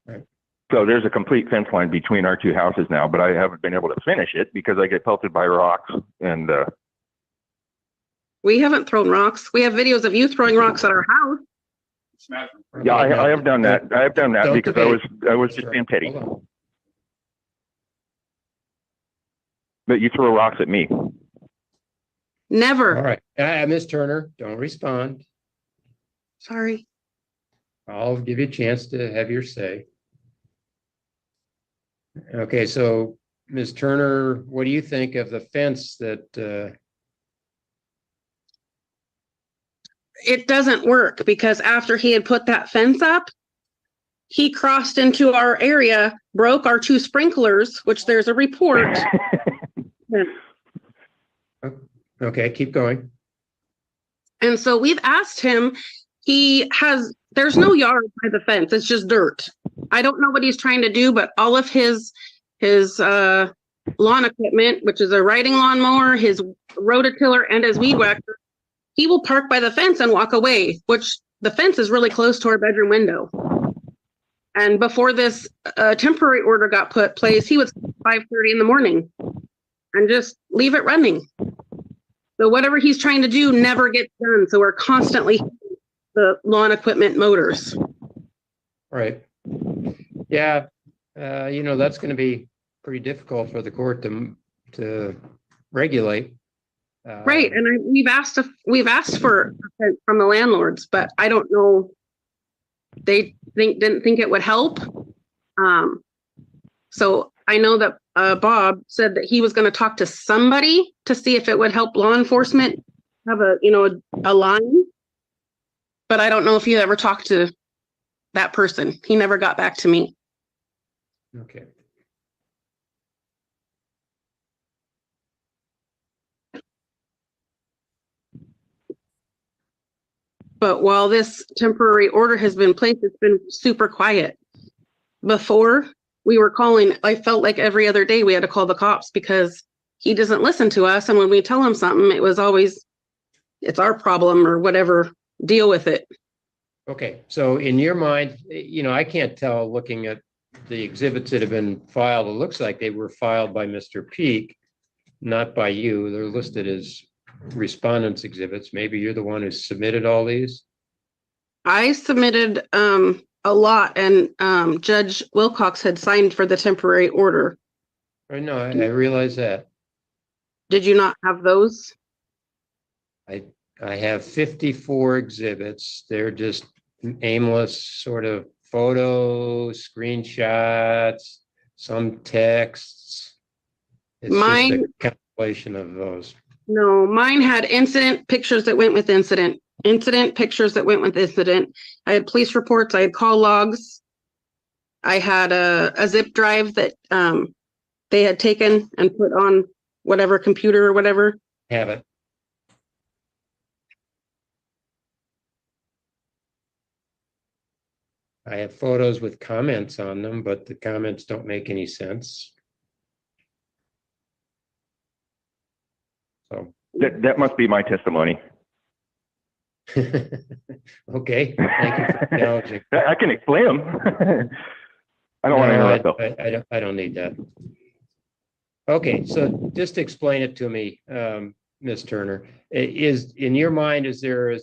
Right. So there's a complete fence line between our two houses now, but I haven't been able to finish it because I get pelted by rocks. And we haven't thrown rocks. We have videos of you throwing rocks at our house. Yeah, I have done that. I have done that because I was just being petty. But you throw rocks at me. Never. All right. Ms. Turner, don't respond. Sorry. I'll give you a chance to have your say. Okay, so Ms. Turner, what do you think of the fence that It doesn't work because after he had put that fence up, he crossed into our area, broke our two sprinklers, which there's a report. Okay, keep going. And so we've asked him, there's no yard by the fence. It's just dirt. I don't know what he's trying to do, but all of his lawn equipment, which is a riding lawnmower, his rototiller, and his weed whacker, he will park by the fence and walk away, which the fence is really close to our bedroom window. And before this temporary order got put place, he was 5:30 in the morning and just leave it running. So whatever he's trying to do never gets done. So we're constantly hitting the lawn equipment motors. Right. Yeah. That's going to be pretty difficult for the court to regulate. Right. And we've asked for from the landlords, but I don't know. They didn't think it would help. So I know that Bob said that he was going to talk to somebody to see if it would help law enforcement have a line. But I don't know if you ever talked to that person. He never got back to me. Okay. But while this temporary order has been placed, it's been super quiet. Before, we were calling, I felt like every other day we had to call the cops because he doesn't listen to us. And when we tell him something, it was always, it's our problem or whatever, deal with it. Okay, so in your mind, I can't tell looking at the exhibits that have been filed. It looks like they were filed by Mr. Peak, not by you. They're listed as respondents exhibits. Maybe you're the one who submitted all these? I submitted a lot, and Judge Wilcox had signed for the temporary order. I know, I realize that. Did you not have those? I have 54 exhibits. They're just aimless sort of photos, screenshots, some texts. It's just a compilation of those. No, mine had incident pictures that went with incident, pictures that went with incident. I had police reports, I had call logs. I had a zip drive that they had taken and put on whatever computer or whatever. Have it. I have photos with comments on them, but the comments don't make any sense. So That must be my testimony. okay, thank you for acknowledging. I can explain them. I don't want to interrupt though. I don't need that. Okay, so just explain it to me, Ms. Turner. Is in your mind, is there a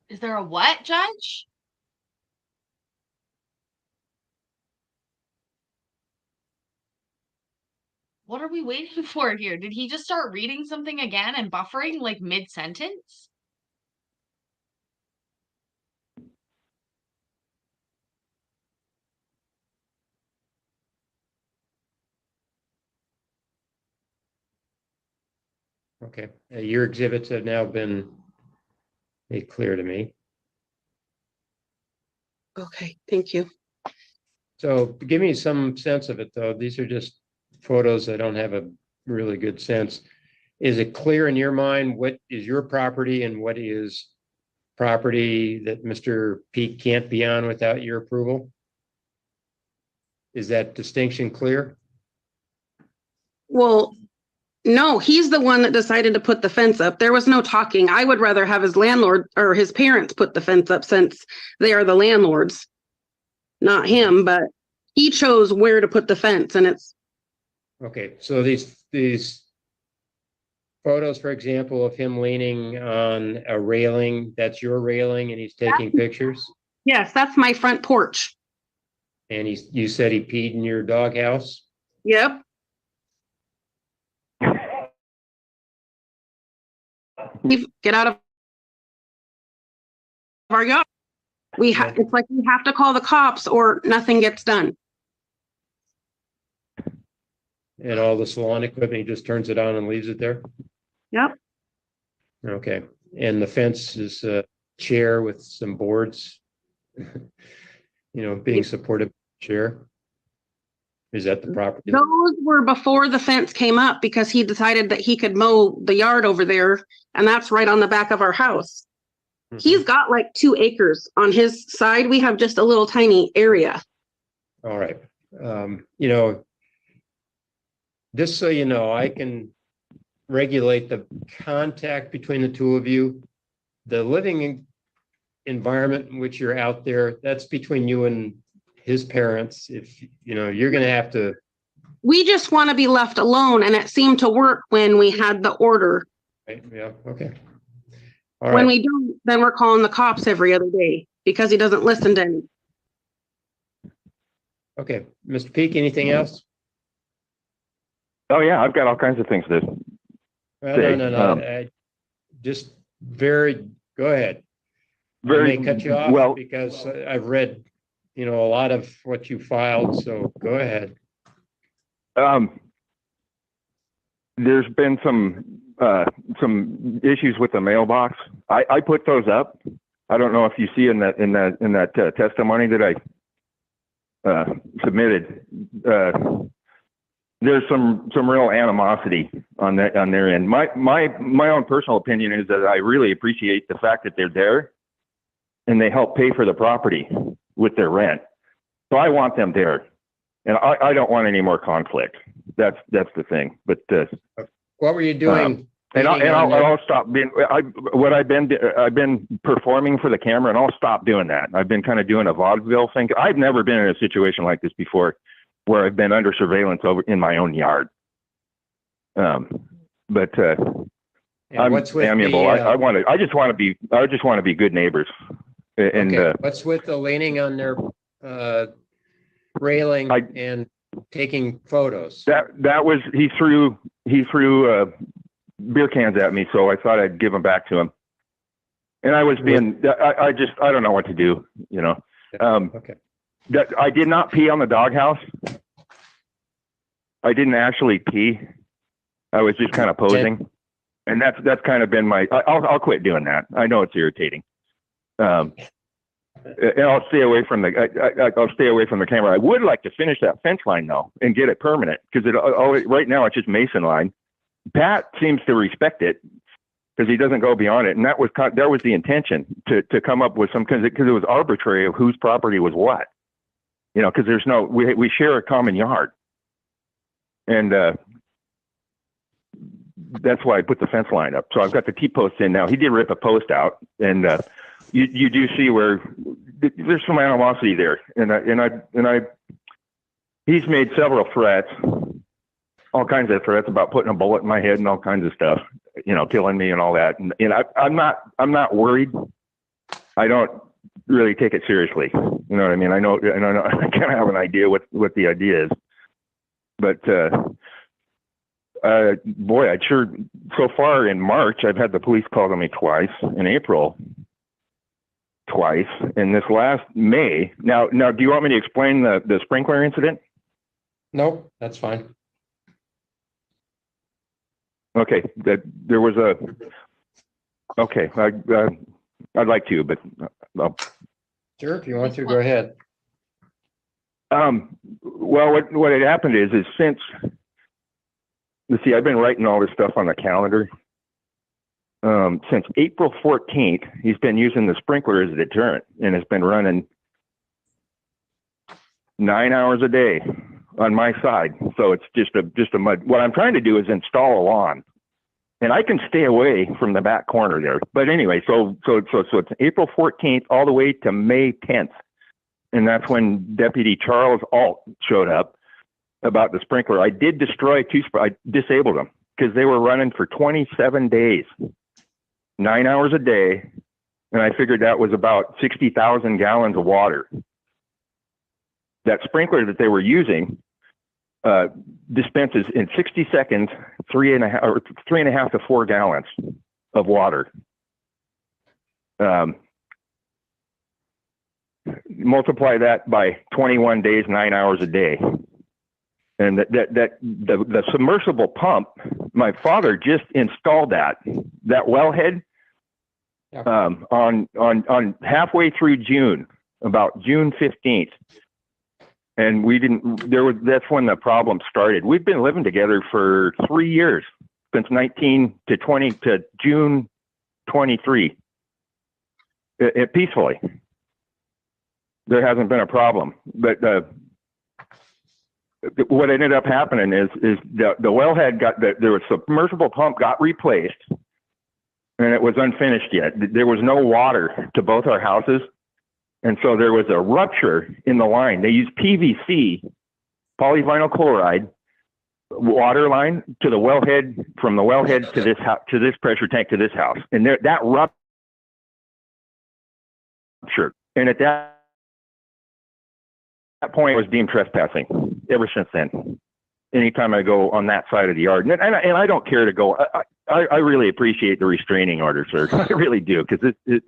Is there a what, Judge? What are we waiting for here? Did he just start reading something again and buffering like mid-sentence? okay? Your exhibits have now been made clear to me. Okay, thank you. So give me some sense of it, though. These are just photos that don't have a really good sense. Is it clear in your mind what is your property and what is property that Mr. Peak can't be on without your approval? Is that distinction clear? Well, no, he's the one that decided to put the fence up. There was no talking. I would rather have his landlord or his parents put the fence up since they are the landlords, not him, but he chose where to put the fence and it's. Okay, so these photos, for example, of him leaning on a railing, that's your railing and he's taking pictures? Yes, that's my front porch. And you said he peed in your doghouse? Yep. Get out of our yard. It's like we have to call the cops or nothing gets done. And all the salon equipment, he just turns it on and leaves it there? Yep. Okay, and the fence is a chair with some boards, being supported by a chair? Is that the property? Those were before the fence came up because he decided that he could mow the yard over there, and that's right on the back of our house. Mm-hmm. He's got like 2 acres on his side. We have just a little tiny area. All right. Just so you know, I can regulate the contact between the two of you. The living environment in which you're out there, that's between you and his parents. If you're going to have to. We just want to be left alone, and it seemed to work when we had the order. Right, yeah. Okay. All right. When we don't, then we're calling the cops every other day because he doesn't listen to any. Okay, Mr. Peak, anything else? Oh yeah, I've got all kinds of things to say. No. Just go ahead. I may cut you off because I've read, a lot of what you filed. So go ahead. There's been some issues with the mailbox. I put those up. I don't know if you see in that testimony that I submitted. there's some real animosity on their end. My own personal opinion is that I really appreciate the fact that they're there and they help pay for the property with their rent. So I want them there, and I don't want any more conflict. That's the thing. But What were you doing? I'll stop being. I've been performing for the camera, and I'll stop doing that. I've been kind of doing a vaudeville thing. I've never been in a situation like this before, where I've been under surveillance over in my own yard. But I'm amiable. I just want to be good neighbors. And okay. What's with the leaning on their railing and taking photos? That was he threw beer cans at me, so I thought I'd give them back to him. And I was being I don't know what to do, you know. Okay. That I did not pee on the doghouse. I didn't actually pee. I was just kind of posing, and that's kind of been my. I'll quit doing that. I know it's irritating. And I'll stay away from I'll stay away from the camera. I would like to finish that fence line though and get it permanent, because right now it's just mason line. Pat seems to respect it because he doesn't go beyond it, and that was the intention to come up with some, because it was arbitrary of whose property was what, you know, because there's no we share a common yard, and that's why I put the fence line up. So I've got the T-posts in now. He did rip a post out, and you do see where there's some animosity there, and he's made several threats, all kinds of threats about putting a bullet in my head and all kinds of stuff, you know, killing me and all that. And I'm not worried. I don't really take it seriously. You know what I mean? I know I kind of have an idea what the idea is, but boy, I'd sure, so far in March, I've had the police call on me twice, in April twice, and this last May. Now, do you want me to explain the sprinkler incident? Nope, that's fine. Okay, that there was okay, I'd like to, but sure, if you want to, go ahead. Well, what had happened is since, let's see, I've been writing all this stuff on the calendar. Since April 14th, he's been using the sprinkler as a deterrent, and it's been running 9 hours a day on my side. So it's just a mud. What I'm trying to do is install a lawn, and I can stay away from the back corner there. But anyway, so it's April 14th all the way to May 10th. And that's when Deputy Charles Alt showed up about the sprinkler. I did destroy I disabled them because they were running for 27 days, 9 hours a day. And I figured that was about 60,000 gallons of water. That sprinkler that they were using dispenses in 60 seconds 3.5 to 4 gallons of water. Multiply that by 21 days, 9 hours a day, and the submersible pump. My father just installed that wellhead on halfway through June, about June 15th. And that's when the problem started. We've been living together for 3 years, since 19 to 20 to June 23, peacefully. There hasn't been a problem. But what ended up happening is the wellhead the submersible pump got replaced, and it was unfinished yet. There was no water to both our houses. And so there was a rupture in the line. They used PVC, polyvinyl chloride, water line to the wellhead, from the wellhead to this pressure tank to this house. And that rupture. And at that point, it was deemed trespassing ever since then. Anytime I go on that side of the yard, and I don't care to go. I really appreciate the restraining order, sir. I really do, because this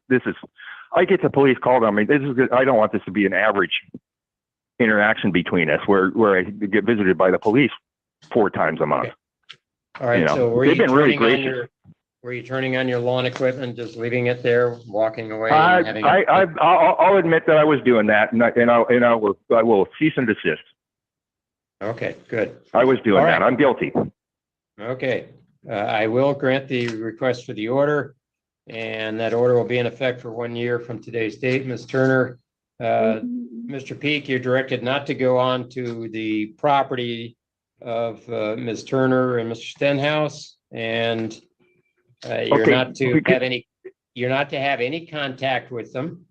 is. I get the police called on me. I don't want this to be an average interaction between us, where I get visited by the police 4 times a month. Okay. All right. You know, so they've been really gracious. Were you turning on your lawn equipment, just leaving it there, walking away? I'll admit that I was doing that, and I will cease and desist. Okay, good. I was doing All right. that. I'm guilty. Okay, I will grant the request for the order, and that order will be in effect for 1 year from today's date. Ms. Turner, Mr. Peak, you're directed not to go on to the property of Ms. Turner and Mr. Stenhouse, and you're Okay, not to because- have any, you're not to have any contact with them.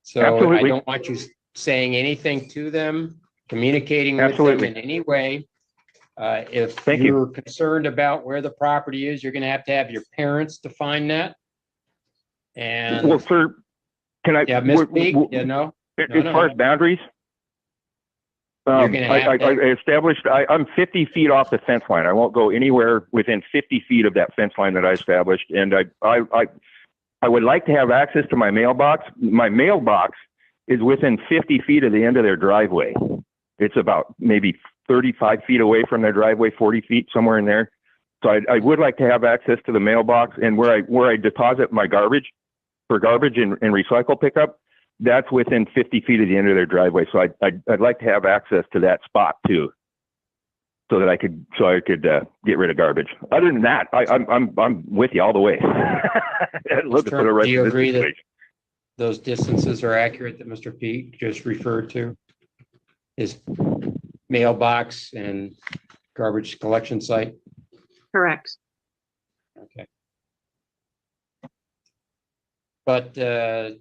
So I Absolutely. don't want you saying anything to them, communicating with them Absolutely. in any way. If Thank you. you're concerned about where the property is, you're gonna have to have your parents define that. And, Well, sir, can I? yeah, Ms. Peak, yeah, no, As far as boundaries, You're gonna have I to- established, I'm 50 feet off the fence line. I won't go anywhere within 50 feet of that fence line that I established. And I would like to have access to my mailbox. My mailbox is within 50 feet of the end of their driveway. It's about maybe 35 feet away from their driveway, 40 feet, somewhere in there. So I would like to have access to the mailbox, and where I deposit my garbage for garbage and recycle pickup, that's within 50 feet of the end of their driveway. So I'd like to have access to that spot too, so that I could get rid of garbage. Other than that, I'm with you all the way. I'd love to put a Do you agree that situation. those distances are accurate that Mr. Peak just referred to? His mailbox and garbage collection site? Correct. Okay. But I'm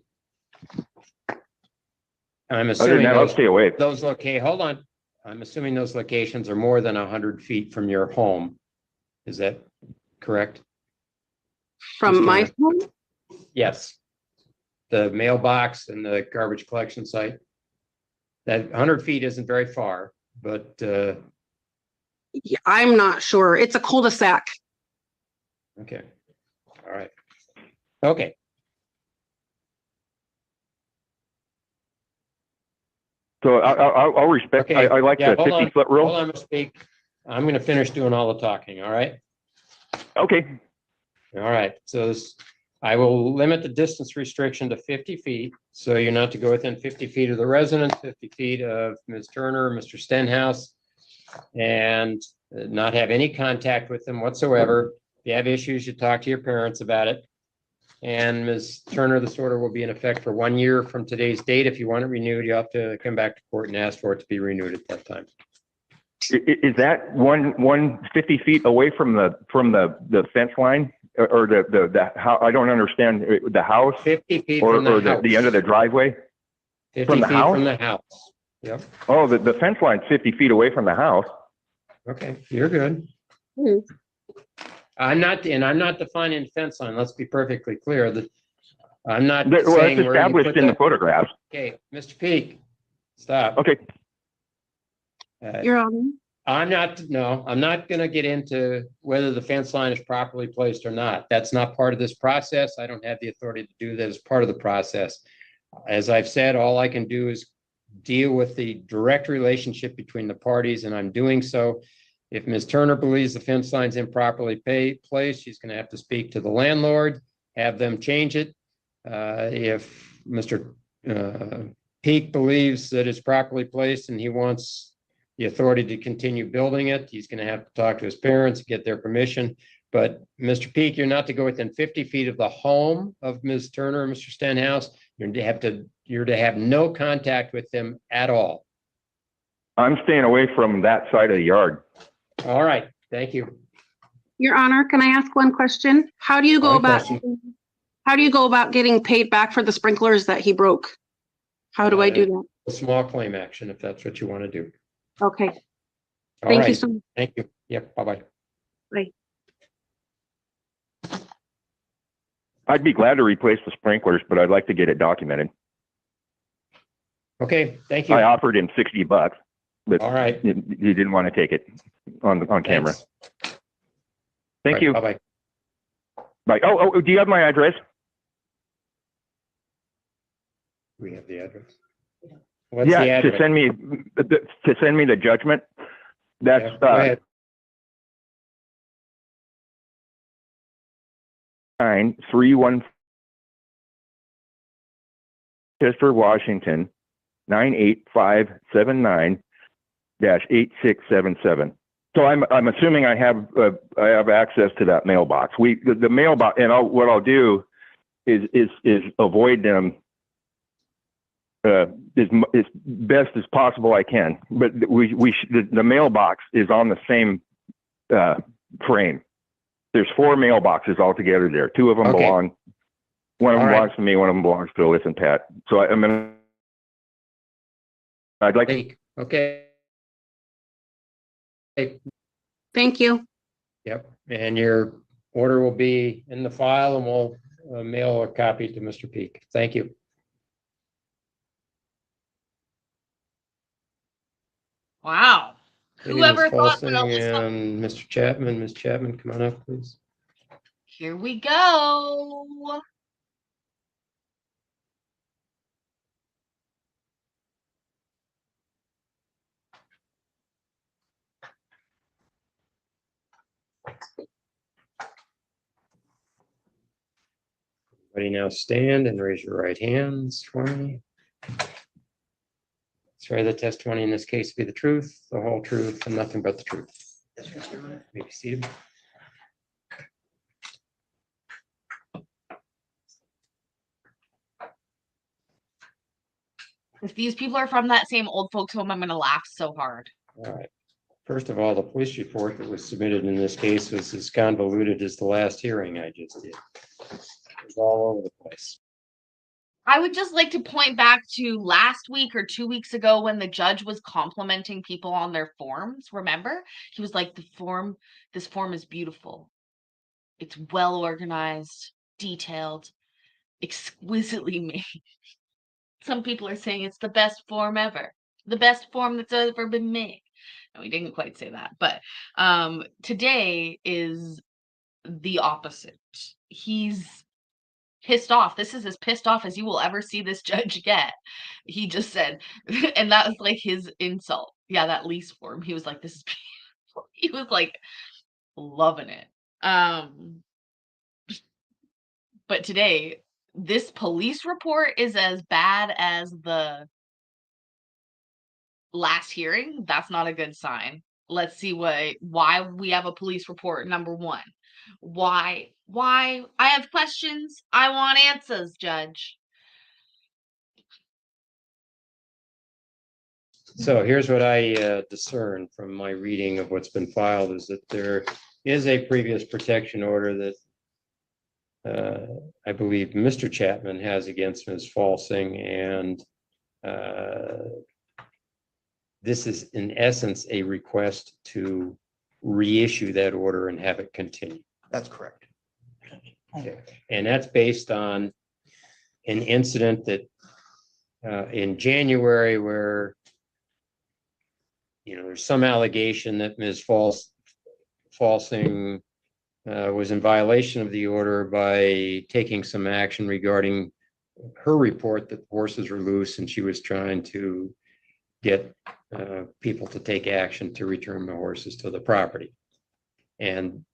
Other than assuming that, I'll stay away. hold on. I'm assuming those locations are more than 100 feet from your home. Is that correct? From my home? Yes. The mailbox and the garbage collection site. That 100 feet isn't very far, but Yeah, I'm not sure. It's a cul-de-sac. okay. All right. Okay. So I'll respect. Okay. I like Yeah, the hold on. 50-foot rule. Hold on, Mr. Peak. I'm going to finish doing all the talking. All right. Okay. All right. So I will limit the distance restriction to 50 feet. So you're not to go within 50 feet of the residence, 50 feet of Ms. Turner, Mr. Stenhouse, and not have any contact with them whatsoever. If you have issues, you talk to your parents about it. And Ms. Turner, this order will be in effect for 1 year from today's date. If you want it renewed, you have to come back to court and ask for it to be renewed at that time. Is that 150 feet away from the fence line, or the how? I don't understand the house. 50 feet or, from the or house. the end of the driveway. 50 from the feet house? from the house. Yep. Oh, the fence line's 50 feet away from the house. Okay, you're good. Hmm. I'm not defining the fence line. Let's be perfectly clear that I'm not Well, saying it's where you established put in the the. photographs. Okay, Mr. Peak, stop. Okay. You're on. I'm not going to get into whether the fence line is properly placed or not. That's not part of this process. I don't have the authority to do that as part of the process. As I've said, all I can do is deal with the direct relationship between the parties, and I'm doing so. If Ms. Turner believes the fence line's improperly placed, she's going to have to speak to the landlord, have them change it. If Mr. Peak believes that it's properly placed and he wants the authority to continue building it, he's going to have to talk to his parents, get their permission. But Mr. Peak, you're not to go within 50 feet of the home of Ms. Turner and Mr. Stenhouse. You're to have no contact with them at all. I'm staying away from that side of the yard. All right, thank you. Your Honor, can I ask one question? How do you go One about question. getting paid back for the sprinklers that he broke? How do I do that? A small claim action, if that's what you want to do. Okay, All thank you right, so much. thank you. Yep, bye-bye. Bye. I'd be glad to replace the sprinklers, but I'd like to get it documented. Okay, thank you. I offered him $60, but All right. he didn't want to take it on camera. Thanks. Thank All you. right, bye-bye. Bye. Oh, do you have my address? We have the address. What's the Yeah, address? to send me the judgment. That's Yeah, go ahead. 931 Chester, Washington 98579. 8677. So I'm assuming I have access to that mailbox. The mailbox, and what I'll do is avoid them as best as possible I can. But the mailbox is on the same frame. There's 4 mailboxes altogether there. 2 of them Okay. belong. One of them All right. belongs to me. One of them belongs to Alyssa and Pat. So I'd like to. Okay. Thank you. Yep, and your order will be in the file and we'll mail a copy to Mr. Peak. Thank you. Wow. Whoever thought that Folsing Alyssa. and Mr. Chapman, Ms. Chapman, come on up, please. Here we go. Everybody now stand and raise your right hands for me. Swear the testimony in this case to be the truth, the whole truth, and nothing but the truth. May be seated. If these people are from that same old folks home, I'm going to laugh so hard. All right. First of all, the police report that was submitted in this case was as convoluted as the last hearing I just did. It was all over the place. I would just like to point back to last week or 2 weeks ago when the judge was complimenting people on their forms. Remember? He was like, this form is beautiful. It's well organized, detailed, exquisitely made. Some people are saying it's the best form ever, the best form that's ever been made. No, we didn't quite say that, but today is the opposite. He's pissed off. This is as pissed off as you will ever see this judge get. He just said, and that was like his insult. Yeah, that lease form. He was like, this is beautiful. He was like loving it. But today, this police report is as bad as the last hearing. That's not a good sign. Let's see why we have a police report. Number 1. Why? I have questions. I want answers, Judge. So here's what I discern from my reading of what's been filed is that there is a previous protection order that I believe Mr. Chapman has against Ms. Falsing, and this is in essence a request to reissue that order and have it continue. That's correct. Okay. And that's based on an incident that in January where there's some allegation that Ms. Falsing was in violation of the order by taking some action regarding her report that horses were loose, and she was trying to get people to take action to return the horses to the property. And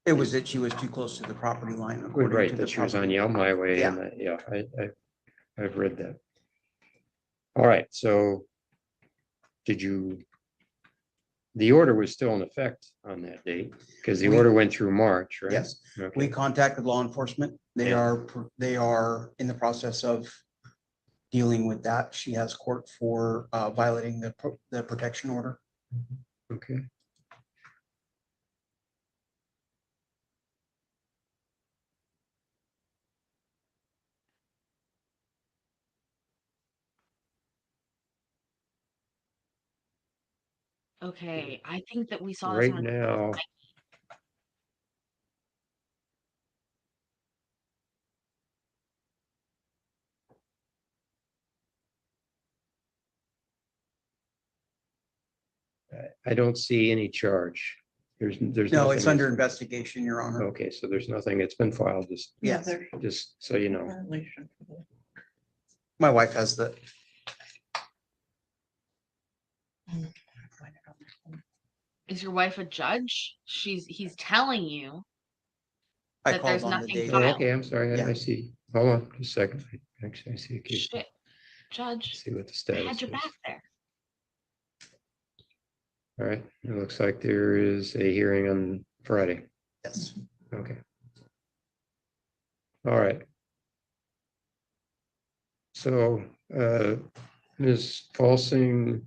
It was that she was too close to the property line. according right, to that the she was on property. Yelm Highway, Yeah. and I've read that. All right, so the order was still in effect on that date because the order went through March, right? Yes, Okay. we contacted law enforcement. They Yeah. are in the process of dealing with that. She has court for violating the protection order. Okay. Okay, I think that we saw this Right on now, I don't see any charge. There's No, it's nothing under that's- investigation, Your Honor. Okay, so there's nothing, it's been filed, Yes, just so you know. my wife has the, Is your wife a judge? He's telling you I that there's called on the nothing day. Oh, filed. okay, I'm sorry, Yeah. I see. Hold on just a second. Actually, I see a case. Shit, Judge, See what the I status had your is. back there. All right, it looks like there is a hearing on Friday. Yes. Okay. All right. So, Ms. Falsing,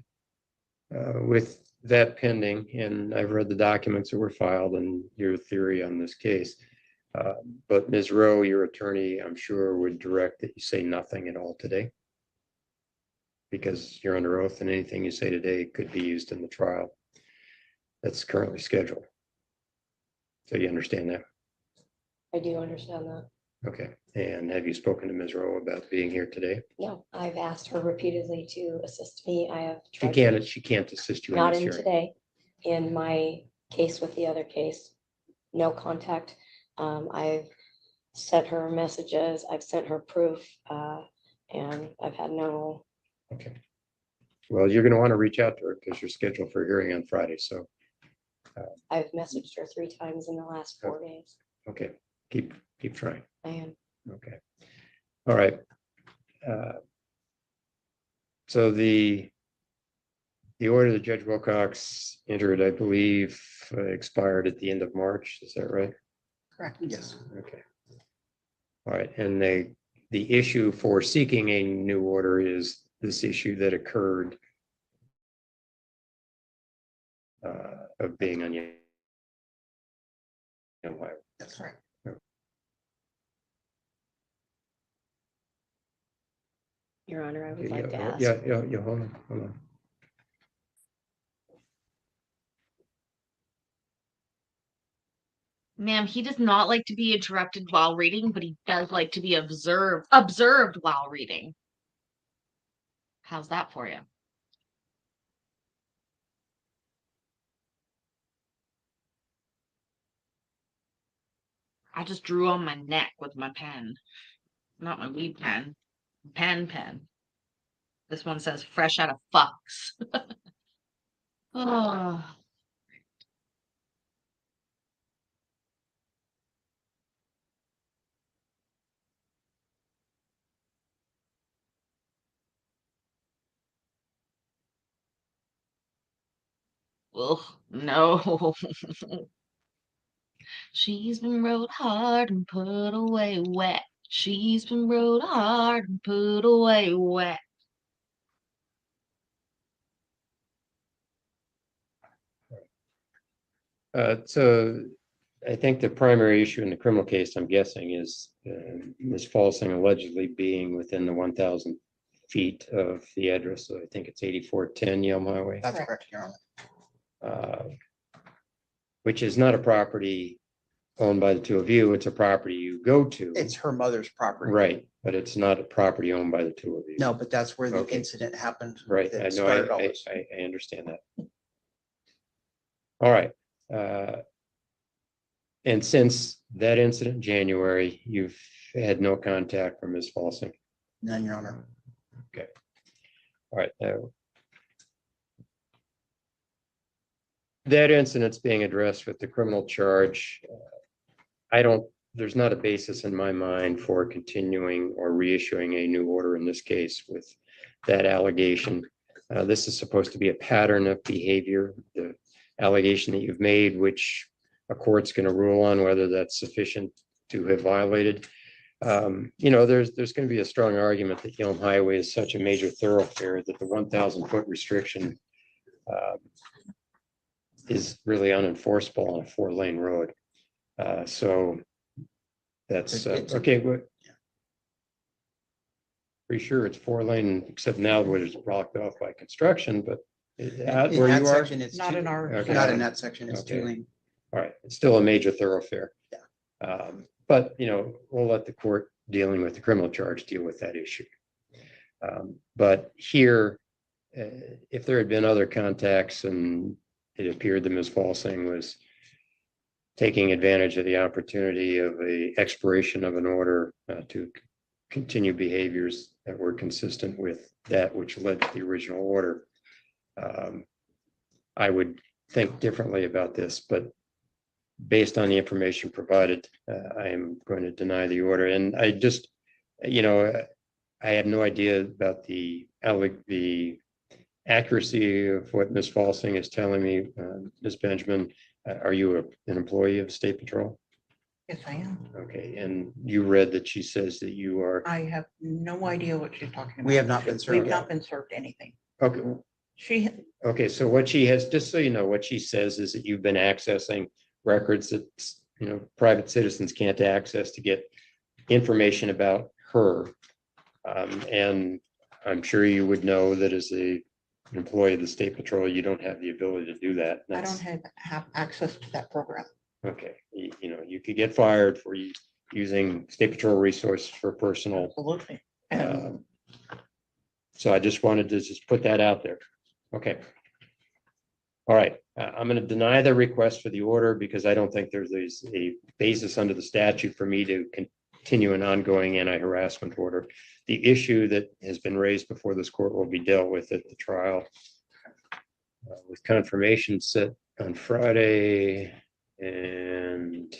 with that pending, and I've read the documents that were filed and your theory on this case. But Ms. Rowe, your attorney, I'm sure would direct that you say nothing at all today. Because you're under oath and anything you say today could be used in the trial that's currently scheduled. So you understand that? I do understand that. Okay. And have you spoken to Ms. Rowe about being here today? No, I've asked her repeatedly to assist me. I have She tried. can't, she can't assist you in Not this in hearing. today. In my case with the other case, no contact. I've sent her messages, I've sent her proof, and I've had no. Okay. Well, you're going to want to reach out to her because you're scheduled for a hearing on Friday. So, I've messaged her 3 times in the last 4 days. okay, keep trying. I am. Okay. All right. So the order that Judge Wilcox entered, I believe, expired at the end of March. Is that right? Correct. Yes. Okay. All right. And the issue for seeking a new order is this issue that occurred of being on Ohio. That's right. Your Honor, I would Yeah, like to ask. yeah, hold on. Ma'am, he does not like to be interrupted while reading, but he does like to be observed while reading. How's that for you? I just drew on my neck with my pen. Not my weed pen. Pen. This one says fresh out of fucks. Oh. Ugh, no. She's been rode hard and put away wet. She's been rode hard and put away wet. So I think the primary issue in the criminal case, I'm guessing, is Ms. Falsing allegedly being within the 1,000 feet of the address. So I think it's 8410 Yelm Highway. That's correct, Your Honor. Which is not a property owned by the two of you. It's a property you go to. It's her mother's property. Right, but it's not a property owned by the two of you. No, but that's where the Okay. incident happened. Right, that I know, started all this. I understand that. All right. And since that incident in January, you've had no contact from Ms. Falsing? None, Your Honor. Okay. All right. That incident's being addressed with the criminal charge. There's not a basis in my mind for continuing or reissuing a new order in this case with that allegation. This is supposed to be a pattern of behavior, the allegation that you've made, which a court's going to rule on whether that's sufficient to have violated. There's going to be a strong argument that Yelm Highway is such a major thoroughfare that the 1,000 foot restriction is really unenforceable on a 4-lane road. So that's okay. Pretty sure it's 4-lane, except now where it's blocked off by construction, but In where that you are? section, it's Not in our. Okay. Not in that section, it's Okay. 2-lane. All right, it's still a major thoroughfare. Yeah. But, we'll let the court dealing with the criminal charge deal with that issue. But here, if there had been other contacts and it appeared that Ms. Falsing was taking advantage of the opportunity of a expiration of an order to continue behaviors that were consistent with that which led to the original order, I would think differently about this, but based on the information provided, I am going to deny the order. And I just, I had no idea about the accuracy of what Ms. Falsing is telling me, Ms. Benjamin, are you an employee of State Patrol? Yes, I am. Okay, and you read that she says that you are, I have no idea what she's talking about. We have not been We've served. not been served anything. okay, She, okay, so what she has, just so you know, what she says is that you've been accessing records that, private citizens can't access to get information about her. And I'm sure you would know that as an employee of the State Patrol, you don't have the ability to do that. I don't have access to that program. Okay, you could get fired for using State Patrol resources for personal. Absolutely. So I just wanted to just put that out there. Okay. All right, I'm going to deny the request for the order because I don't think there's a basis under the statute for me to continue an ongoing anti-harassment order. The issue that has been raised before this court will be dealt with at the trial. With confirmation set on Friday and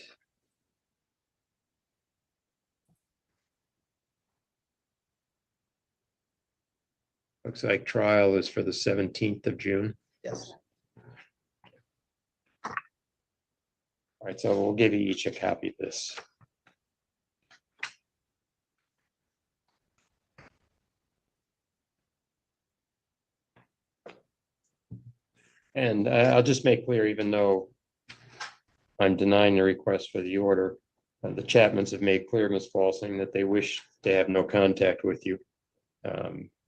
looks like trial is for the 17th of June. Yes. All right, so we'll give you each a copy of this. And I'll just make clear, even though I'm denying the request for the order, the Chapmans have made clear, Ms. Falsing, that they wish to have no contact with you.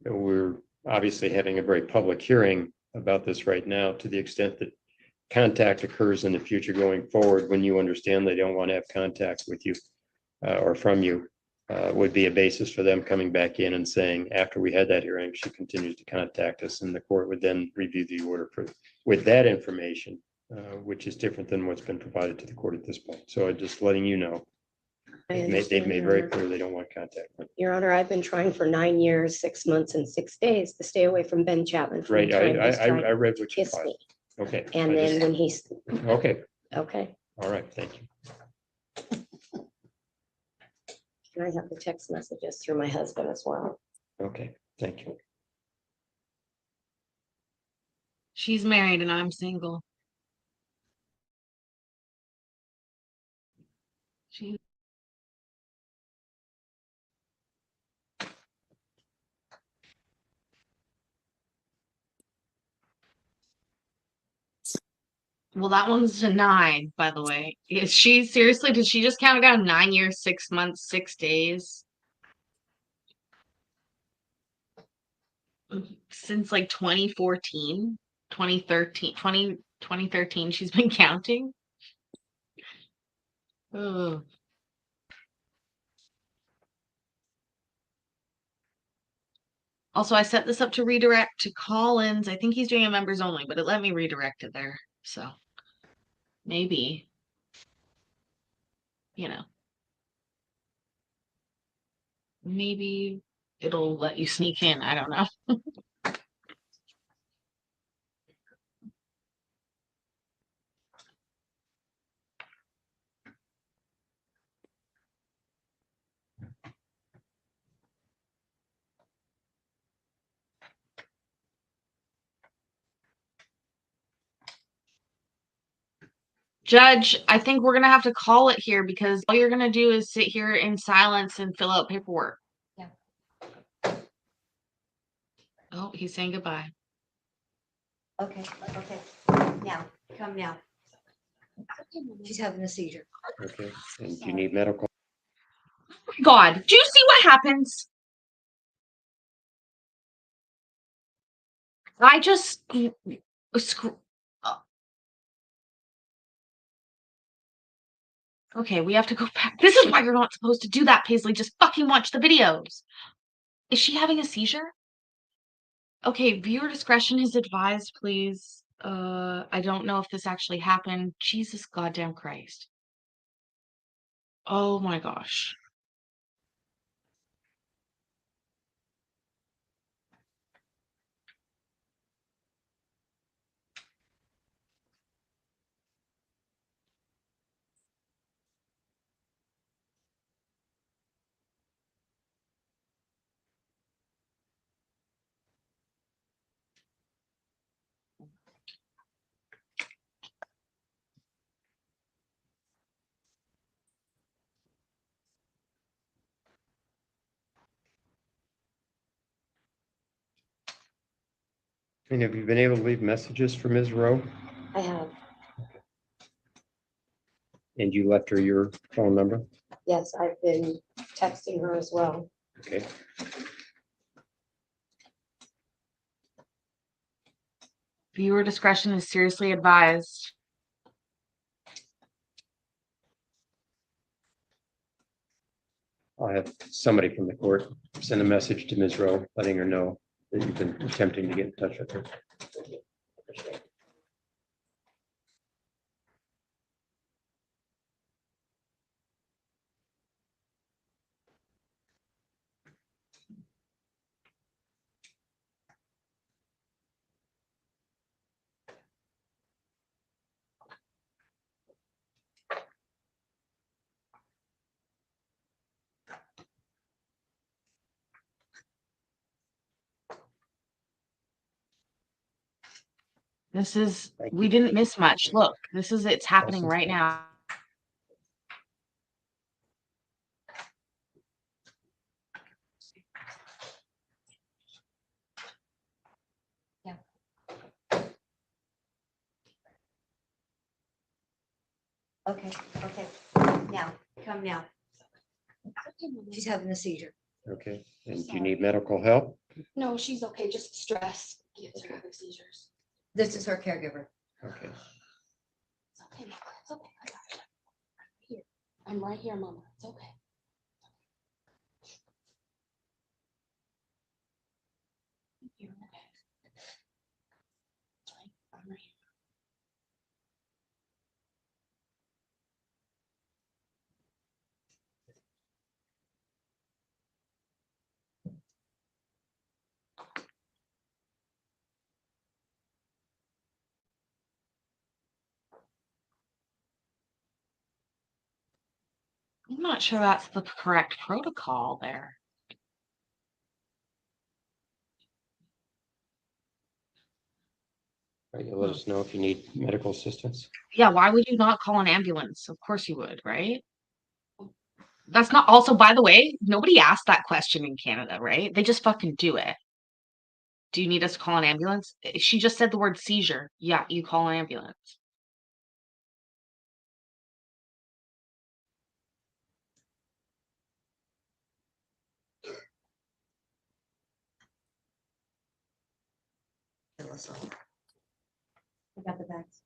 We're obviously having a very public hearing about this right now, to the extent that contact occurs in the future going forward, when you understand they don't want to have contact with you or from you, would be a basis for them coming back in and saying, after we had that hearing, she continues to contact us, and the court would then review the order with that information, which is different than what's been provided to the court at this point. So I'm just letting you know. They've made very clear they don't want contact. Your Honor, I've been trying for 9 years, 6 months, and 6 days to stay away from Ben Chapman. From Right, the time he's I tried read to what you kiss filed. me. Okay. And then when he's, Okay, okay, all right, thank you. and I have the text messages through my husband as well. Okay, thank you. She's married and I'm single. She Well, that one's denied, by the way. Is she seriously, did she just count down 9 years, 6 months, 6 days? Since like 2014, 2013, 2013, she's been counting. Oh. Also, I set this up to redirect to Collins. I think he's doing a members only, but it let me redirect it there. So maybe, maybe it'll let you sneak in. I don't know. Judge, I think we're gonna have to call it here because all you're gonna do is sit here in silence and fill out paperwork. Yeah. Oh, he's saying goodbye. Okay, okay. Now, come now. She's having a seizure. Okay, and do you need medical? God, do you see what happens? I just Okay, we have to go back. This is why you're not supposed to do that, Paisley. Just fucking watch the videos. Is she having a seizure? Okay, viewer discretion is advised, please. I don't know if this actually happened. Jesus goddamn Christ. Oh my gosh. And have you been able to leave messages for Ms. Rowe? I have, And you left her your phone number? yes, I've been texting her as well. Okay. Viewer discretion is seriously advised. I'll have somebody from the court send a message to Ms. Rowe, letting her know that you've been attempting to get in touch with her. This is, we didn't miss much. Look, it's happening right now. Okay, now, come now. She's having a seizure. Okay, and do you need medical help? No, she's okay, just stress. Gives her having seizures. This is her caregiver. Okay. It's okay, Mama. It's okay. I got you. Here. I'm right here, Mama. It's okay. You're okay. It's fine. I'm right here. I'm not sure that's the correct protocol there. Right, you'll let us know if you need medical assistance. Yeah, why would you not call an ambulance? Of course you would, right? That's not also, by the way, nobody asked that question in Canada, right? They just fucking do it. Do you need us to call an ambulance? She just said the word seizure. Yeah, you call an ambulance. Kill us all. I got the bags.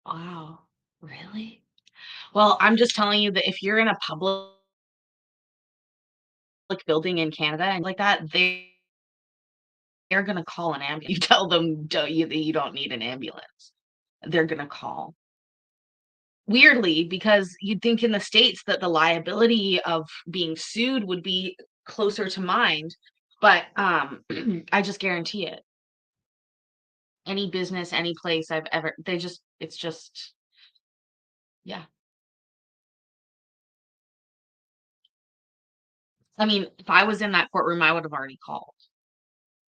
Wow, really? Well, I'm just telling you that if you're in a public building in Canada and like that, they're gonna call an ambulance. You tell them you don't need an ambulance. They're gonna call. Weirdly, because you'd think in the States that the liability of being sued would be closer to mind, but I just guarantee it. Any business, any place I've ever, it's just, yeah. I mean, if I was in that courtroom, I would have already called.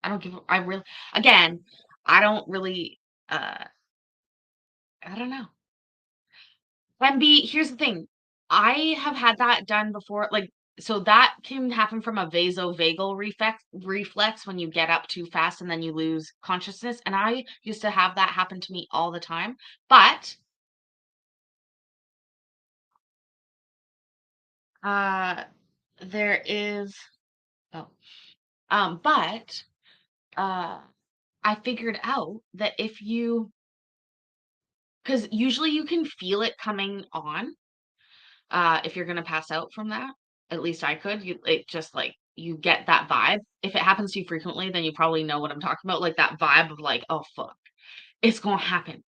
Again, I don't really, I don't know. And here's the thing. I have had that done before. Like, so that can happen from a vasovagal reflex when you get up too fast and then you lose consciousness. And I used to have that happen to me all the time. But there is but I figured out that because usually you can feel it coming on if you're gonna pass out from that. At least I could. It just like you get that vibe. If it happens to you frequently, then you probably know what I'm talking about. Like that vibe of like, oh fuck, it's gonna happen.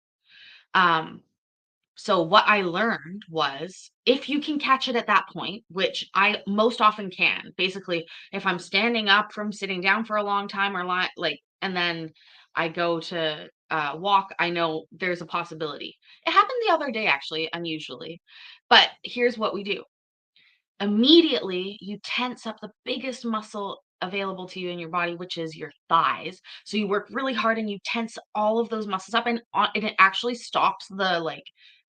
So what I learned was if you can catch it at that point, which I most often can, basically, if I'm standing up from sitting down for a long time or like, and then I go to walk, I know there's a possibility. It happened the other day, actually, unusually. But here's what we do. Immediately, you tense up the biggest muscle available to you in your body, which is your thighs. So you work really hard and you tense all of those muscles up, and it actually stops the like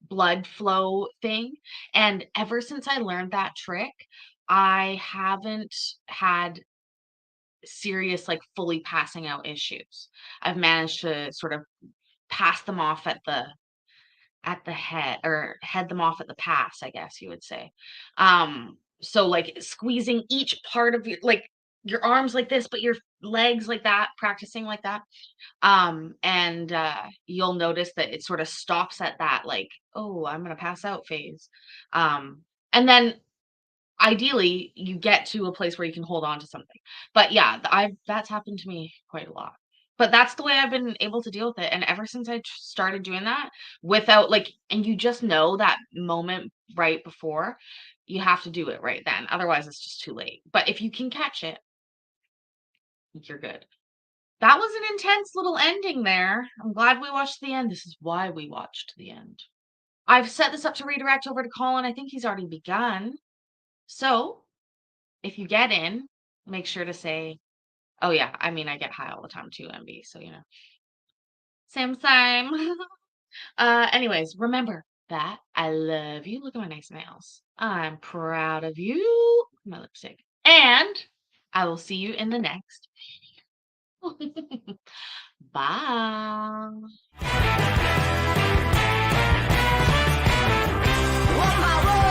blood flow thing. And ever since I learned that trick, I haven't had serious, like fully passing out issues. I've managed to sort of pass them off at the head, or head them off at the pass, I guess you would say. So like squeezing each part of your, like your arms like this, but your legs like that, practicing like that. And you'll notice that it sort of stops at that, like, oh, I'm gonna pass out phase. And then ideally you get to a place where you can hold on to something. But yeah, that's happened to me quite a lot. But that's the way I've been able to deal with it. And ever since I started doing that without like, and you just know that moment right before, you have to do it right then. Otherwise, it's just too late. But if you can catch it, you're good. That was an intense little ending there. I'm glad we watched the end. This is why we watched the end. I've set this up to redirect over to Colin. I think he's already begun. So if you get in, make sure to say, oh yeah, I mean, I get high all the time too, MB. So, you know, same. Anyways, remember that I love you. Look at my nice nails. I'm proud of you. My lipstick. And I will see you in the next video. Bye. On my road.